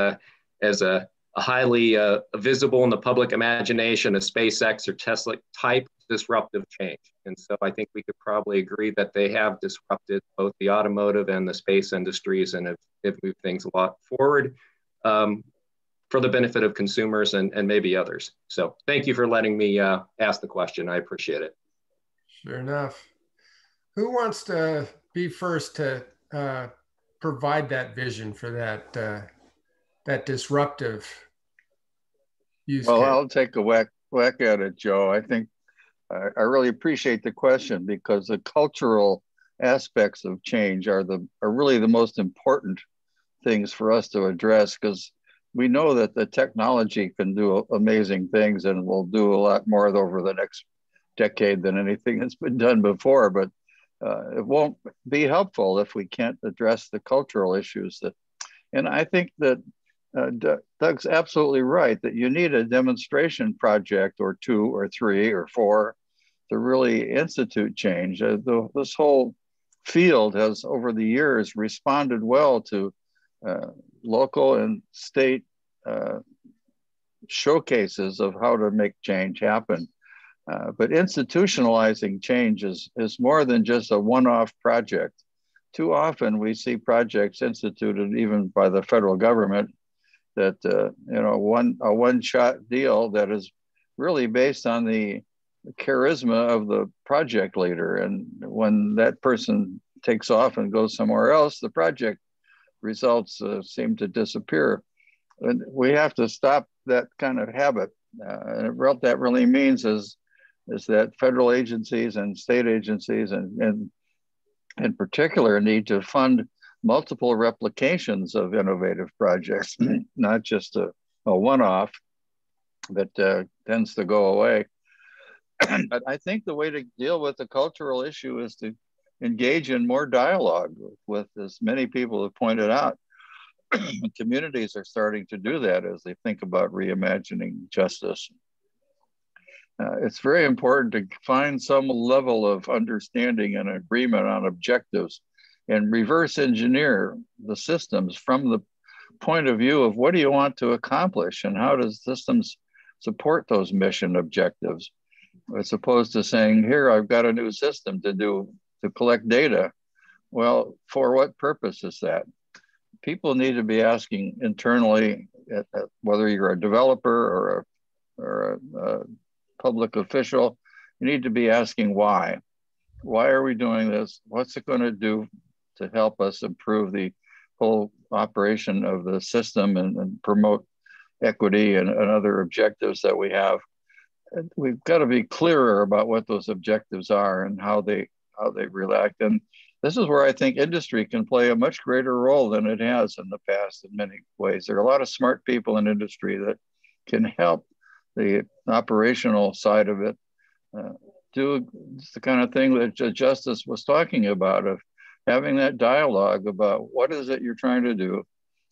as a highly visible in the public imagination, a SpaceX or Tesla type disruptive change. And so I think we could probably agree that they have disrupted both the automotive and the space industries and have moved things a lot forward. for the benefit of consumers and maybe others. So thank you for letting me ask the question. I appreciate it. Sure enough. Who wants to be first to provide that vision for that disruptive use case? Well, I'll take a whack at it, Joe. I think I really appreciate the question because the cultural aspects of change are really the most important things for us to address, because we know that the technology can do amazing things and will do a lot more over the next decade than anything that's been done before. But it won't be helpful if we can't address the cultural issues and I think that Doug's absolutely right that you need a demonstration project or 2 or 3 or 4 to really institute change. This whole field has over the years responded well to local and state showcases of how to make change happen. But institutionalizing change is more than just a one-off project. Too often we see projects instituted even by the federal government that a one-shot deal that is really based on the charisma of the project leader. And when that person takes off and goes somewhere else, the project results seem to disappear. And we have to stop that kind of habit. And what that really means is that federal agencies and state agencies and in particular need to fund multiple replications of innovative projects, not just a one-off that tends to go away. But I think the way to deal with the cultural issue is to engage in more dialogue with as many people have pointed out. Communities are starting to do that as they think about reimagining justice. It's very important to find some level of understanding and agreement on objectives and reverse engineer the systems from the point of view of what do you want to accomplish and how does systems support those mission objectives, as opposed to saying, here, I've got a new system to collect data. Well, for what purpose is that? People need to be asking internally, whether you're a developer or a public official, you need to be asking why. Why are we doing this? What's it going to do to help us improve the whole operation of the system and promote equity and other objectives that we have? And we've got to be clearer about what those objectives are and how they relate. And this is where I think industry can play a much greater role than it has in the past in many ways. There are a lot of smart people in industry that can help the operational side of it do the kind of thing that Justice was talking about, of having that dialogue about what is it you're trying to do,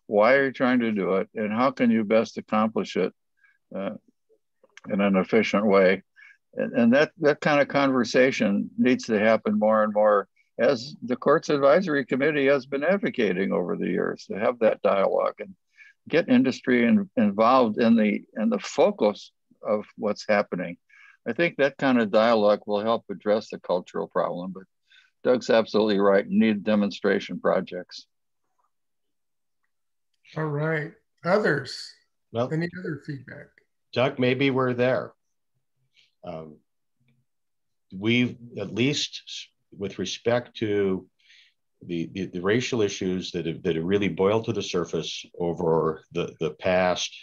why are you trying to do it, and how can you best accomplish it in an efficient way. And that kind of conversation needs to happen more and more, as the Courts Advisory Committee has been advocating over the years, to have that dialogue and get industry involved in the focus of what's happening. I think that kind of dialogue will help address the cultural problem, but Doug's absolutely right. You need demonstration projects. All right. Others? Well, any other feedback? Doug, maybe we're there. We've, at least with respect to the racial issues that have really boiled to the surface over the past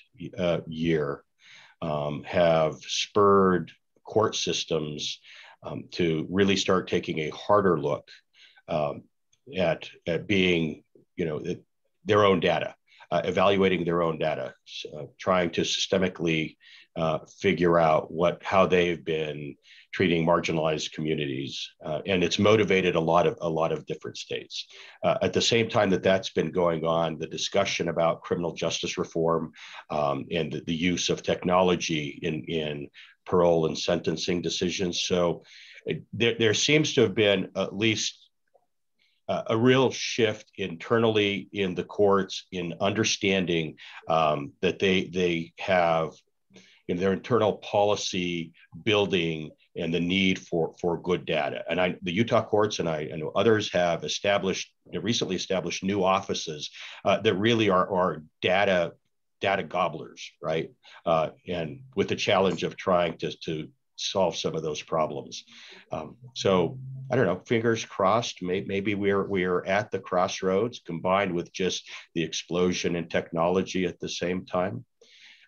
year, have spurred court systems to really start taking a harder look at being, their own data, evaluating their own data, trying to systemically figure out how they've been treating marginalized communities, and it's motivated a lot of different states. At the same time that's been going on, the discussion about criminal justice reform and the use of technology in parole and sentencing decisions. So there seems to have been at least a real shift internally in the courts in understanding that they have in their internal policy building and the need for good data. And the Utah courts and I know others have recently established new offices that really are data data gobblers, right? And with the challenge of trying to solve some of those problems. So I don't know, fingers crossed, maybe we're at the crossroads combined with just the explosion in technology at the same time.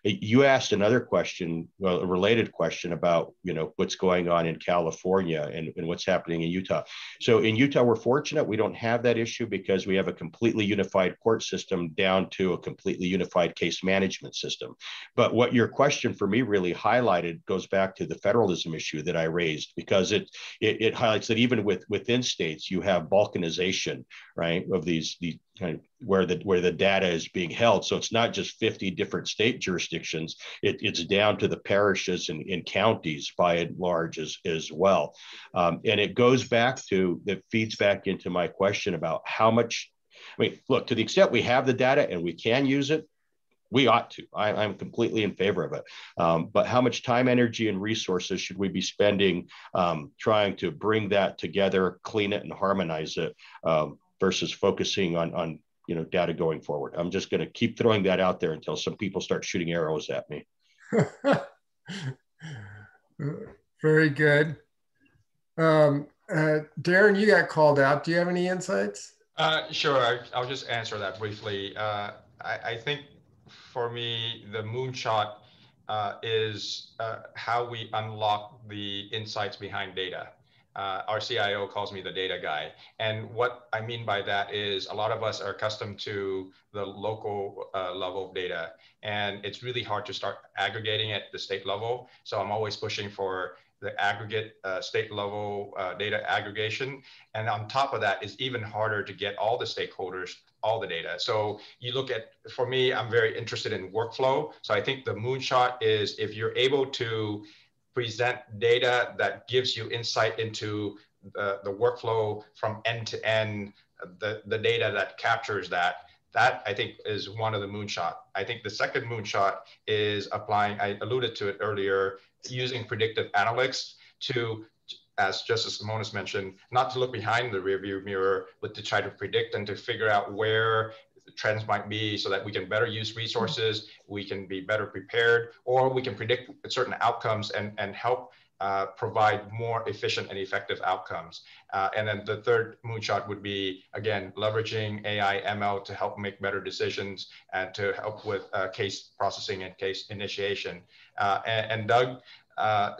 You asked another question, well, a related question about, what's going on in California and what's happening in Utah. So in Utah, we're fortunate we don't have that issue because we have a completely unified court system down to a completely unified case management system. But what your question for me really highlighted goes back to the federalism issue that I raised, because it highlights that even within states, you have balkanization, right, of these kind of where the data is being held. So it's not just 50 different state jurisdictions, it's down to the parishes and counties by and large as well. And it feeds back into my question about how much, look, to the extent we have the data and we can use it, we ought to. I'm completely in favor of it. But how much time, energy, and resources should we be spending trying to bring that together, clean it, and harmonize it versus focusing on data going forward? I'm just going to keep throwing that out there until some people start shooting arrows at me. Very good. Darren, you got called out. Do you have any insights? Sure, I'll just answer that briefly. I think for me, the moonshot is how we unlock the insights behind data. Our CIO calls me the data guy. And what I mean by that is a lot of us are accustomed to the local level of data, and it's really hard to start aggregating at the state level. So I'm always pushing for the aggregate state level data aggregation. And on top of that, it's even harder to get all the stakeholders all the data. So you look at, for me, I'm very interested in workflow. So I think the moonshot is if you're able to present data that gives you insight into the workflow from end to end, the data that captures that I think is one of the moonshot. I think the second moonshot is applying, I alluded to it earlier, using predictive analytics to, as Justice Simonis mentioned, not to look behind the rearview mirror, but to try to predict and to figure out where the trends might be so that we can better use resources, we can be better prepared, or we can predict certain outcomes and help provide more efficient and effective outcomes. And then the third moonshot would be, again, leveraging AI ML to help make better decisions and to help with case processing and case initiation. And Doug,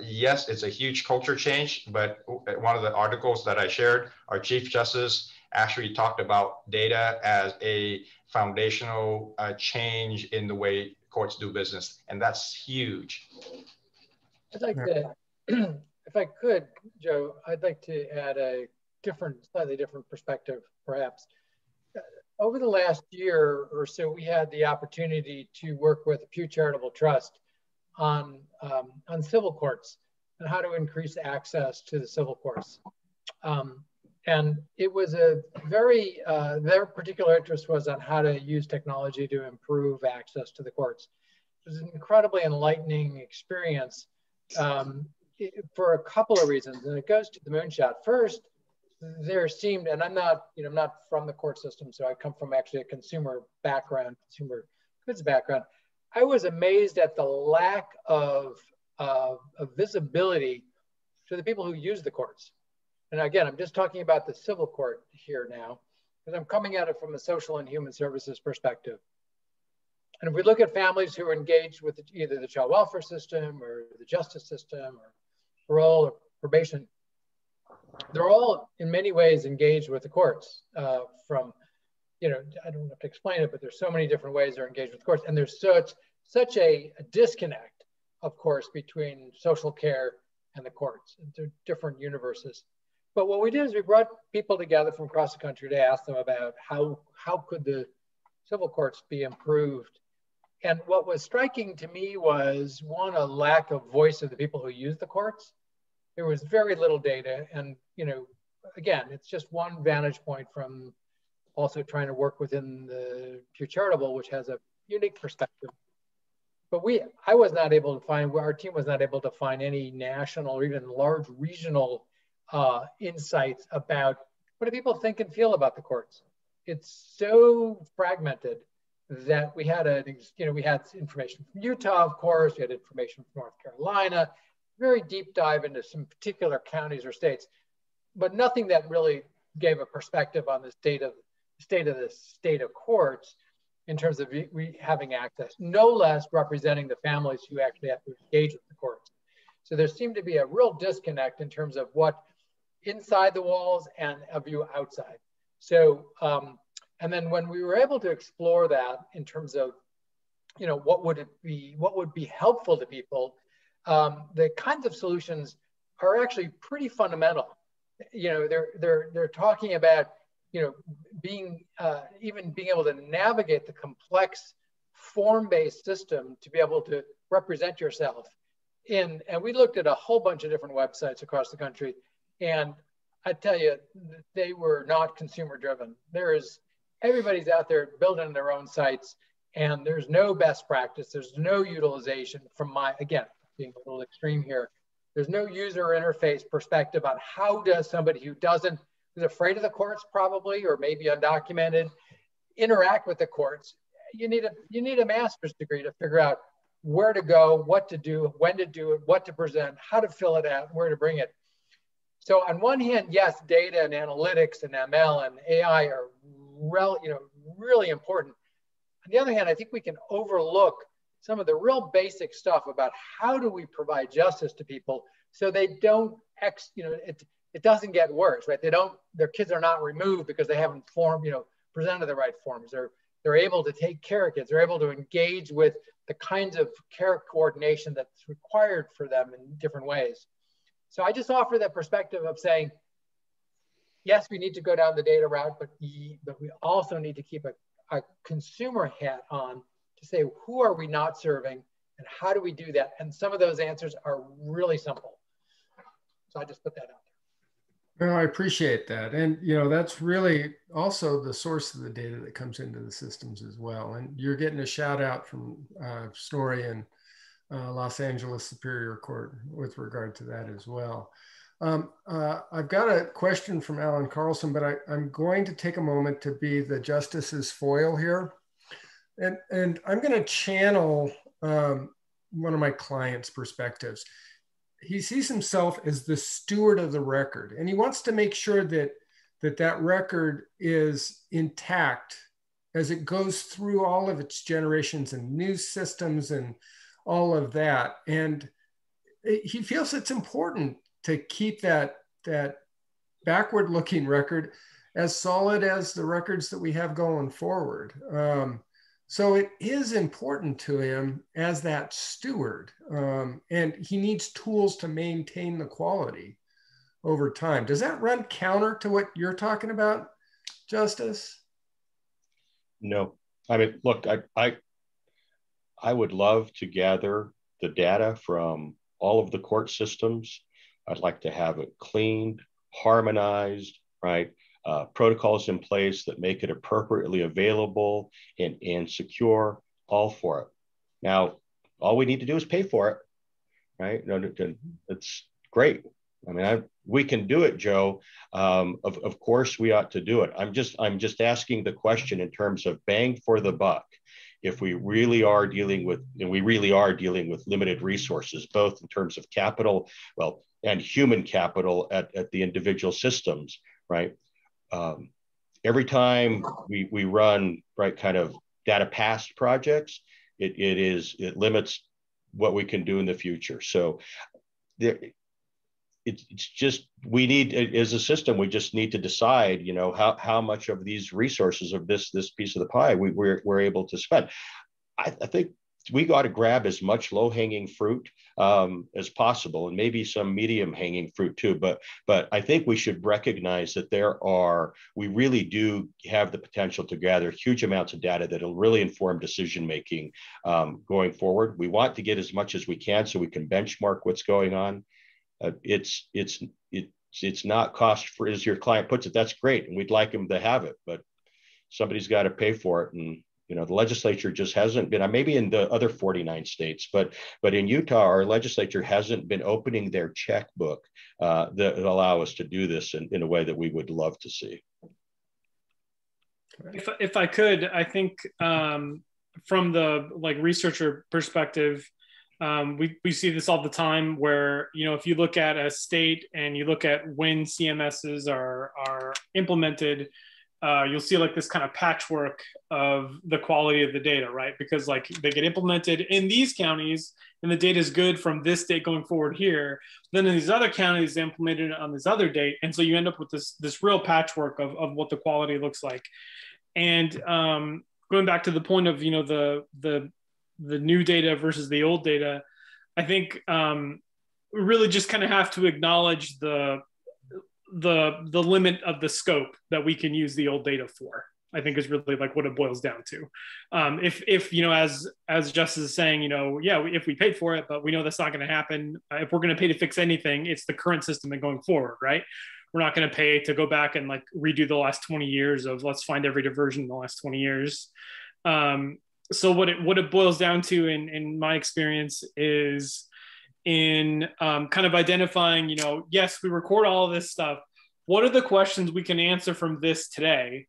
yes, it's a huge culture change, but one of the articles that I shared, our Chief Justice actually talked about data as a foundational change in the way courts do business, and that's huge. I'd like to, if I could, Joe, I'd like to add a slightly different perspective, perhaps. Over the last year or so, we had the opportunity to work with the Pew Charitable Trust on civil courts and how to increase access to the civil courts. And it was their particular interest was on how to use technology to improve access to the courts. It was an incredibly enlightening experience for a couple of reasons, and it goes to the moonshot. First, there seemed, and I'm not from the court system, so I come from actually a consumer goods background. I was amazed at the lack of visibility to the people who use the courts. And again, I'm just talking about the civil court here now, because I'm coming at it from a social and human services perspective. And if we look at families who are engaged with either the child welfare system or the justice system or parole or probation, they're all in many ways engaged with the courts from, I don't have to explain it, but there's so many different ways they're engaged with the courts. And there's such a disconnect, of course, between social care and the courts. They're different universes. But what we did is we brought people together from across the country to ask them about how could the civil courts be improved. And what was striking to me was, one, a lack of voice of the people who use the courts. There was very little data. And, again, it's just one vantage point from also trying to work within the Pew Charitable, which has a unique perspective. But I was not able to find, our team was not able to find any national or even large regional insights about what do people think and feel about the courts. It's so fragmented that we had we had information from Utah, of course, we had information from North Carolina, very deep dive into some particular counties or states, but nothing that really gave a perspective on the state of courts in terms of having access, no less representing the families who actually have to engage with the courts. So there seemed to be a real disconnect in terms of what inside the walls and a view outside. So, and then when we were able to explore that in terms of, what would be helpful to people, the kinds of solutions are actually pretty fundamental. They're talking about, being able to navigate the complex form-based system to be able to represent yourself and we looked at a whole bunch of different websites across the country, and I tell you, they were not consumer driven. Everybody's out there building their own sites, and there's no best practice. There's no utilization from again, being a little extreme here. There's no user interface perspective on how does somebody who's afraid of the courts probably, or maybe undocumented, interact with the courts. You need a master's degree to figure out where to go, what to do, when to do it, what to present, how to fill it out, where to bring it. So on one hand, yes, data and analytics and ML and AI are really important. On the other hand, I think we can overlook some of the real basic stuff about how do we provide justice to people so they don't, it doesn't get worse, right? Their kids are not removed because they haven't presented the right forms. They're able to take care of kids. They're able to engage with the kinds of care coordination that's required for them in different ways. So I just offer that perspective of saying, yes, we need to go down the data route, but we also need to keep a consumer hat on to say, who are we not serving and how do we do that? And some of those answers are really simple. So I just put that out there. No, I appreciate that. And, that's really also the source of the data that comes into the systems as well. And you're getting a shout out from Story and Los Angeles Superior Court with regard to that as well. I've got a question from Alan Carlson, but I'm going to take a moment to be the justice's foil here. And I'm going to channel one of my clients' perspectives. He sees himself as the steward of the record, and he wants to make sure that record is intact as it goes through all of its generations and news systems and all of that. And he feels it's important to keep that backward-looking record as solid as the records that we have going forward. So it is important to him as that steward, and he needs tools to maintain the quality over time. Does that run counter to what you're talking about, Justice? No. I mean, look, I would love to gather the data from all of the court systems. I'd like to have it cleaned, harmonized, right? Protocols in place that make it appropriately available and secure, all for it. Now, all we need to do is pay for it, right? It's great. I mean, we can do it, Joe. Of course, we ought to do it. I'm just asking the question in terms of bang for the buck. If we really are dealing with, and we really are dealing with limited resources, both in terms of capital, and human capital at the individual systems, right? Every time we run kind of data past projects, it limits what we can do in the future. So it's just, we need, as a system, we just need to decide, how much of these resources of this piece of the pie we're able to spend. I think we got to grab as much low-hanging fruit as possible, and maybe some medium-hanging fruit too. But I think we should recognize that we really do have the potential to gather huge amounts of data that'll really inform decision-making going forward. We want to get as much as we can so we can benchmark what's going on. It's not cost free, as your client puts it. That's great, and we'd like them to have it, but somebody's got to pay for it. And the legislature just hasn't been, maybe in the other 49 states, but in Utah, our legislature hasn't been opening their checkbook that allow us to do this in a way that we would love to see. If I could, I think from the researcher perspective, we see this all the time where, if you look at a state and you look at when CMSs are implemented, you'll see this kind of patchwork of the quality of the data, right? Because they get implemented in these counties and the data is good from this date going forward here. Then in these other counties, they implemented it on this other date. And so you end up with this real patchwork of what the quality looks like. And going back to the point of, the new data versus the old data, I think we really just kind of have to acknowledge the limit of the scope that we can use the old data for. I think is really what it boils down to. If as Justice is saying, if we paid for it, but we know that's not going to happen. If we're going to pay to fix anything, it's the current system and going forward, right? We're not going to pay to go back and redo the last 20 years of let's find every diversion in the last 20 years. So what it boils down to in my experience is in kind of identifying, yes, we record all of this stuff. What are the questions we can answer from this today?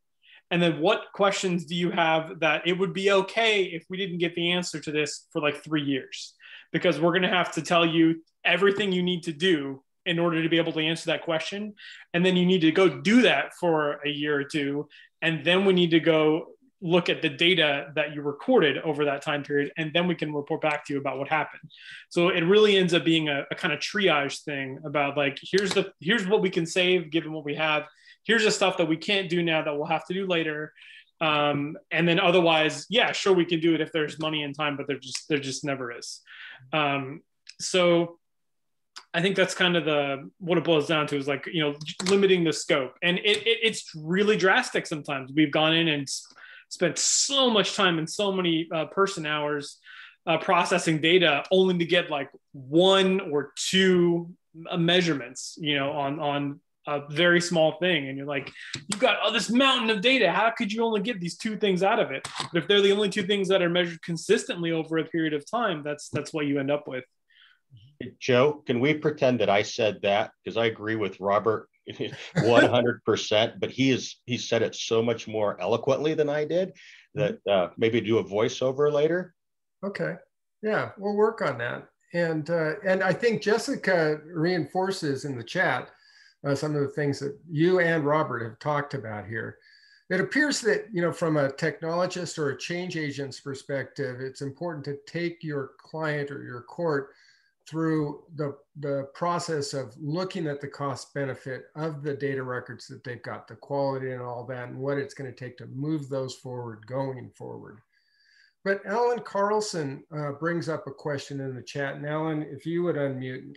And then what questions do you have that it would be okay if we didn't get the answer to this for 3 years? Because we're going to have to tell you everything you need to do in order to be able to answer that question. And then you need to go do that for a year or two. And then we need to go look at the data that you recorded over that time period. And then we can report back to you about what happened. So it really ends up being a kind of triage thing about here's what we can save given what we have. Here's the stuff that we can't do now that we'll have to do later. And then otherwise, yeah, sure, we can do it if there's money and time, but there just never is. So I think that's kind of what it boils down to is limiting the scope. And it's really drastic sometimes. We've gone in and spent so much time and so many person hours processing data only to get 1 or 2 measurements, on a very small thing. And you're you've got all this mountain of data. How could you only get these 2 things out of it? But if they're the only 2 things that are measured consistently over a period of time, that's what you end up with. Joe, can we pretend that I said that? Because I agree with Robert 100%, but he said it so much more eloquently than I did that maybe do a voiceover later. Okay. Yeah, we'll work on that. And I think Jessica reinforces in the chat some of the things that you and Robert have talked about here. It appears that, from a technologist or a change agent's perspective, it's important to take your client or your court through the process of looking at the cost benefit of the data records that they've got, the quality and all that, and what it's going to take to move those forward going forward. But Alan Carlson brings up a question in the chat. And Alan, if you would unmute,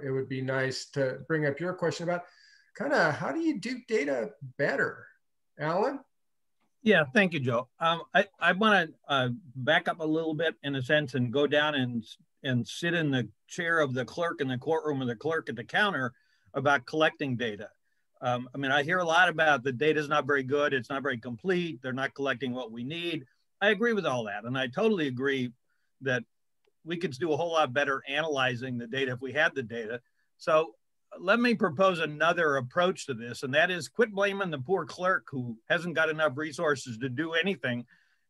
it would be nice to bring up your question about kind of how do you do data better? Alan? Yeah, thank you, Joe. I want to back up a little bit in a sense and go down and sit in the chair of the clerk in the courtroom or the clerk at the counter about collecting data. I hear a lot about the data is not very good. It's not very complete. They're not collecting what we need. I agree with all that. And I totally agree that we could do a whole lot better analyzing the data if we had the data. So let me propose another approach to this. And that is quit blaming the poor clerk who hasn't got enough resources to do anything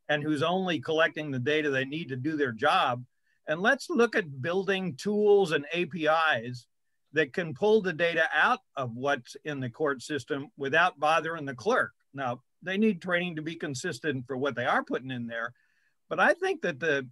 and who's only collecting the data they need to do their job. And let's look at building tools and APIs that can pull the data out of what's in the court system without bothering the clerk. Now, they need training to be consistent for what they are putting in there. But I think that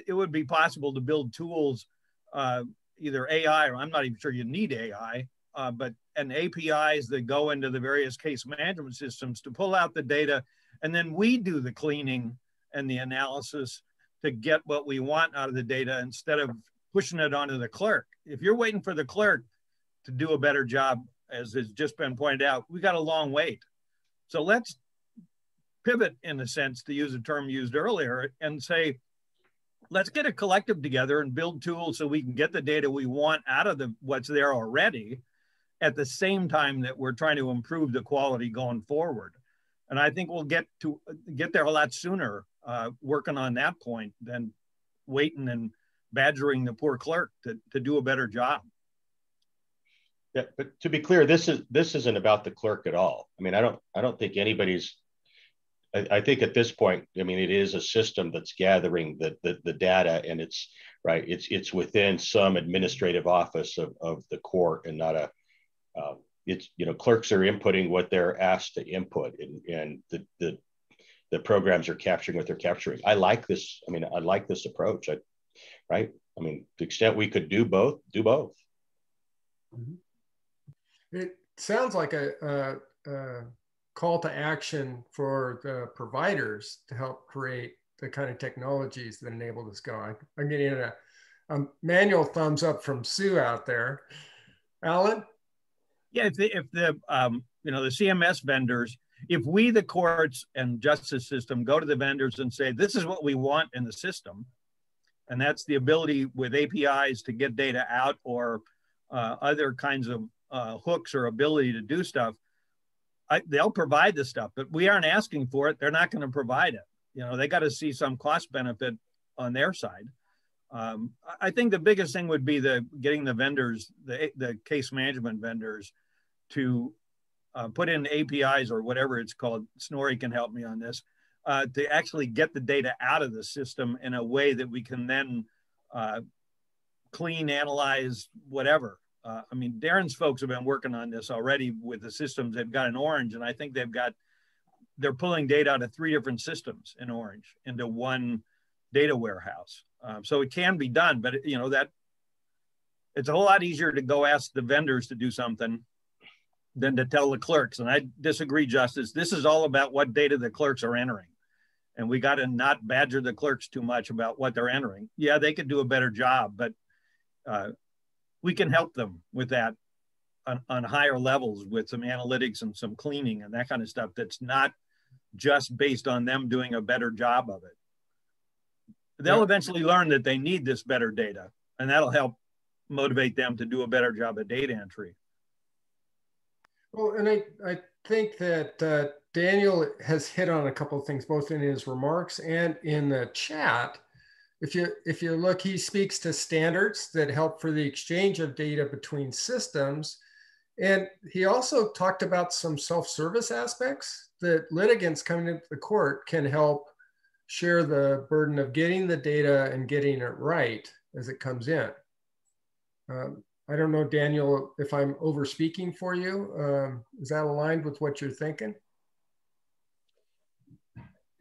it would be possible to build tools, either AI, or I'm not even sure you need AI, and APIs that go into the various case management systems to pull out the data. And then we do the cleaning and the analysis to get what we want out of the data instead of pushing it onto the clerk. If you're waiting for the clerk to do a better job, as has just been pointed out, we got a long wait. So let's pivot, in a sense, to use a term used earlier, and say, let's get a collective together and build tools so we can get the data we want out of what's there already at the same time that we're trying to improve the quality going forward. And I think we'll get there a lot sooner working on that point than waiting and badgering the poor clerk to do a better job. Yeah, but to be clear, this isn't about the clerk at all. I mean, I don't think anybody's I think at this point, I mean, it is a system that's gathering the data, and it's right. It's within some administrative office of the court, and not a. It's, you know, clerks are inputting what they're asked to input, and the programs are capturing what they're capturing. I like this. I mean, I like this approach. Right. I mean, to the extent we could do both, do both. It sounds like a call to action for the providers to help create the kind of technologies that enable this going. I'm getting a manual thumbs up from Sue out there. Alan? Yeah, if the you know, the CMS vendors, if we, the courts and justice system, go to the vendors and say, this is what we want in the system, and that's the ability with APIs to get data out, or other kinds of hooks or ability to do stuff, they'll provide the stuff, but we aren't asking for it. They're not going to provide it. You know, they got to see some cost benefit on their side. I think the biggest thing would be getting the vendors, the case management vendors, to put in APIs or whatever it's called. Snorri can help me on this, to actually get the data out of the system in a way that we can then clean, analyze, whatever. I mean, Darren's folks have been working on this already with the systems they've got in Orange, and I think they're pulling data out of 3 different systems in Orange into one data warehouse. So it can be done, but you know, that it's a whole lot easier to go ask the vendors to do something than to tell the clerks. And I disagree, Justice. This is all about what data the clerks are entering. And we got to not badger the clerks too much about what they're entering. Yeah, they could do a better job, but we can help them with that on higher levels with some analytics and some cleaning and that kind of stuff that's not just based on them doing a better job of it. They'll eventually learn that they need this better data, and that'll help motivate them to do a better job at data entry. Well, and I think that Daniel has hit on a couple of things, both in his remarks and in the chat. If you look, he speaks to standards that help for the exchange of data between systems. And he also talked about some self-service aspects that litigants coming into the court can help share the burden of getting the data and getting it right as it comes in. I don't know, Daniel, if I'm over speaking for you. Is that aligned with what you're thinking?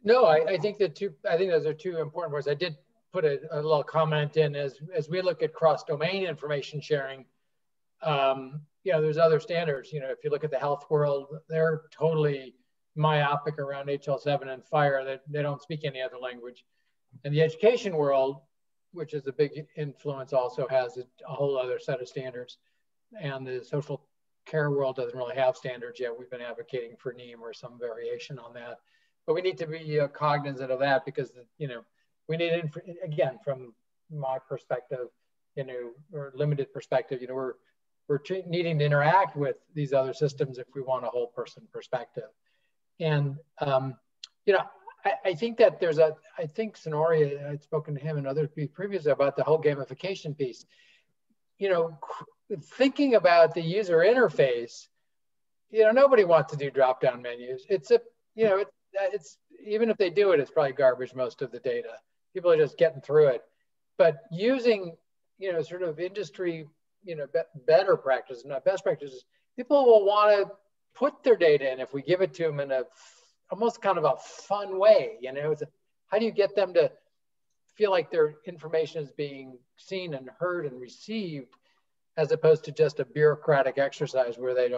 No, I think those are 2 important points. I did put a little comment in as we look at cross-domain information sharing. You know, there's other standards. You know, if you look at the health world, they're totally myopic around HL7 and FHIR. That they don't speak any other language. And the education world, which is a big influence, also has a whole other set of standards. And the social care world doesn't really have standards yet. We've been advocating for NEAM or some variation on that. But we need to be cognizant of that, because, you know, we need, again, from my perspective, you know, or limited perspective, you know, we're needing to interact with these other systems if we want a whole person perspective. And, you know, I think that I think Snorri, I'd spoken to him and others previously about the whole gamification piece. You know, thinking about the user interface, you know, nobody wants to do drop-down menus. You know, it's even if they do it, it's probably garbage, most of the data. People are just getting through it. But using, you know, sort of industry, you know, better practices, not best practices, people will want to put their data in if we give it to them in a almost kind of a fun way. You know, how do you get them to feel like their information is being seen and heard and received, as opposed to just a bureaucratic exercise where they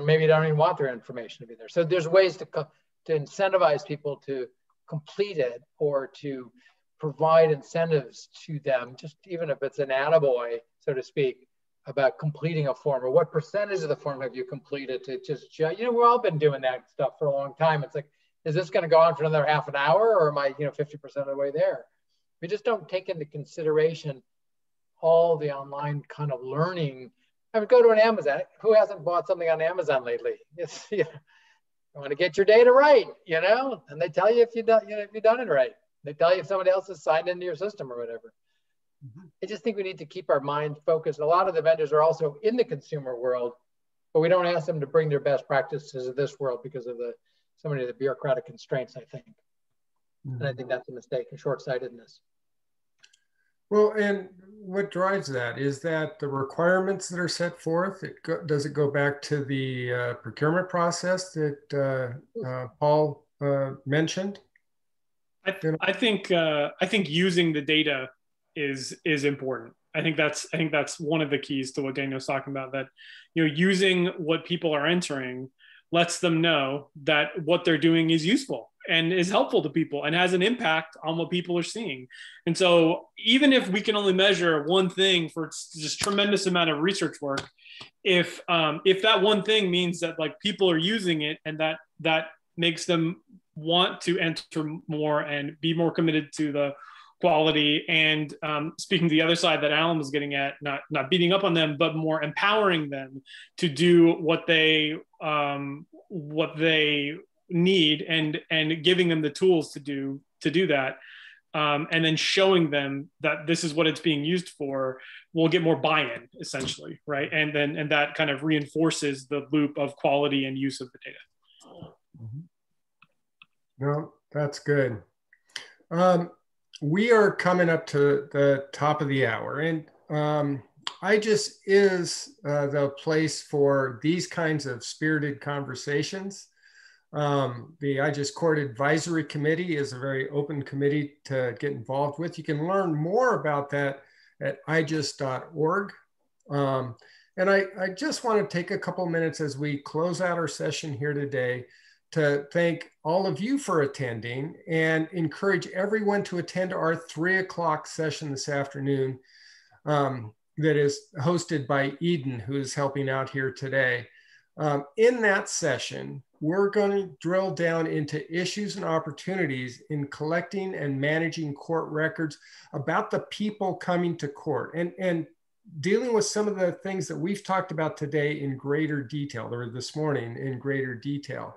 maybe don't even want their information to be there. So there's ways to incentivize people to complete it, or to provide incentives to them, just even if it's an attaboy, so to speak, about completing a form, or what percentage of the form have you completed to just, you know, we've all been doing that stuff for a long time. It's like, is this going to go on for another half an hour, or am I, you know, 50% of the way there? We just don't take into consideration all the online kind of learning. I mean, go to an Amazon. Who hasn't bought something on Amazon lately? It's, you know, you want to get your data right, you know, and they tell you if you've done it right. They tell you if somebody else has signed into your system or whatever. I just think we need to keep our mind focused. A lot of the vendors are also in the consumer world, but we don't ask them to bring their best practices of this world because of the so many of the bureaucratic constraints, I think. And I think that's a mistake, a short-sightedness. Well, and what drives that? Is that the requirements that are set forth? Does it go back to the procurement process that Paul mentioned? I think using the data is important. I think that's one of the keys to what Daniel's talking about. That using what people are entering lets them know that what they're doing is useful and is helpful to people and has an impact on what people are seeing. And so even if we can only measure one thing for just tremendous amount of research work, if that one thing means that like people are using it and that makes them want to enter more and be more committed to the quality, and speaking to the other side that Alan was getting at, not beating up on them, but more empowering them to do what they need and giving them the tools to do that, and then showing them that this is what it's being used for, will get more buy-in essentially, right? And that kind of reinforces the loop of quality and use of the data. No, that's good. We are coming up to the top of the hour, and IGES is the place for these kinds of spirited conversations. The IGES Court Advisory Committee is a very open committee to get involved with. You can learn more about that at iges.org. And I just want to take a couple minutes as we close out our session here today to thank all of you for attending and encourage everyone to attend our 3 o'clock session this afternoon that is hosted by Eden, who is helping out here today. In that session, we're going to drill down into issues and opportunities in collecting and managing court records about the people coming to court and dealing with some of the things that we've talked about today in greater detail, or this morning in greater detail.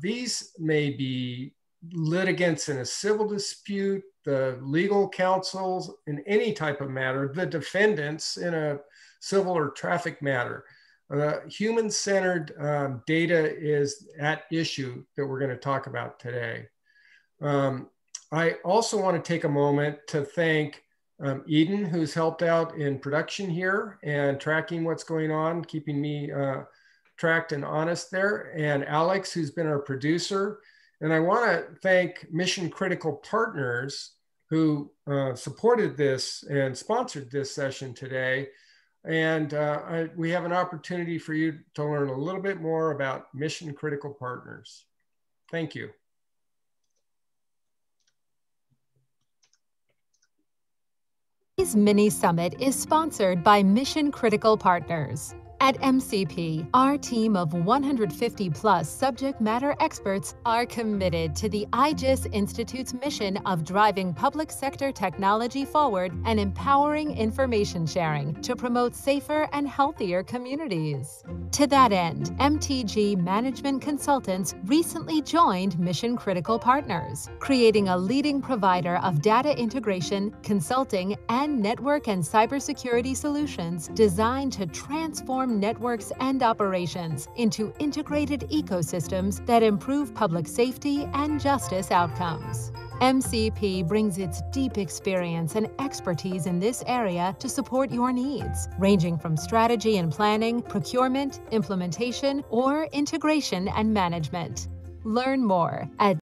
These may be litigants in a civil dispute, the legal counsels in any type of matter, the defendants in a civil or traffic matter. Human-centered data is at issue that we're going to talk about today. I also want to take a moment to thank Eden, who's helped out in production here and tracking what's going on, keeping me tracked and honest there, and Alex, who's been our producer. And I want to thank Mission Critical Partners who supported this and sponsored this session today. And we have an opportunity for you to learn a little bit more about Mission Critical Partners. Thank you. Today's mini summit is sponsored by Mission Critical Partners. At MCP, our team of 150 plus subject matter experts are committed to the IGES Institute's mission of driving public sector technology forward and empowering information sharing to promote safer and healthier communities. To that end, MTG Management Consultants recently joined Mission Critical Partners, creating a leading provider of data integration, consulting, and network and cybersecurity solutions designed to transform networks and operations into integrated ecosystems that improve public safety and justice outcomes. MCP brings its deep experience and expertise in this area to support your needs, ranging from strategy and planning, procurement, implementation, or integration and management. Learn more at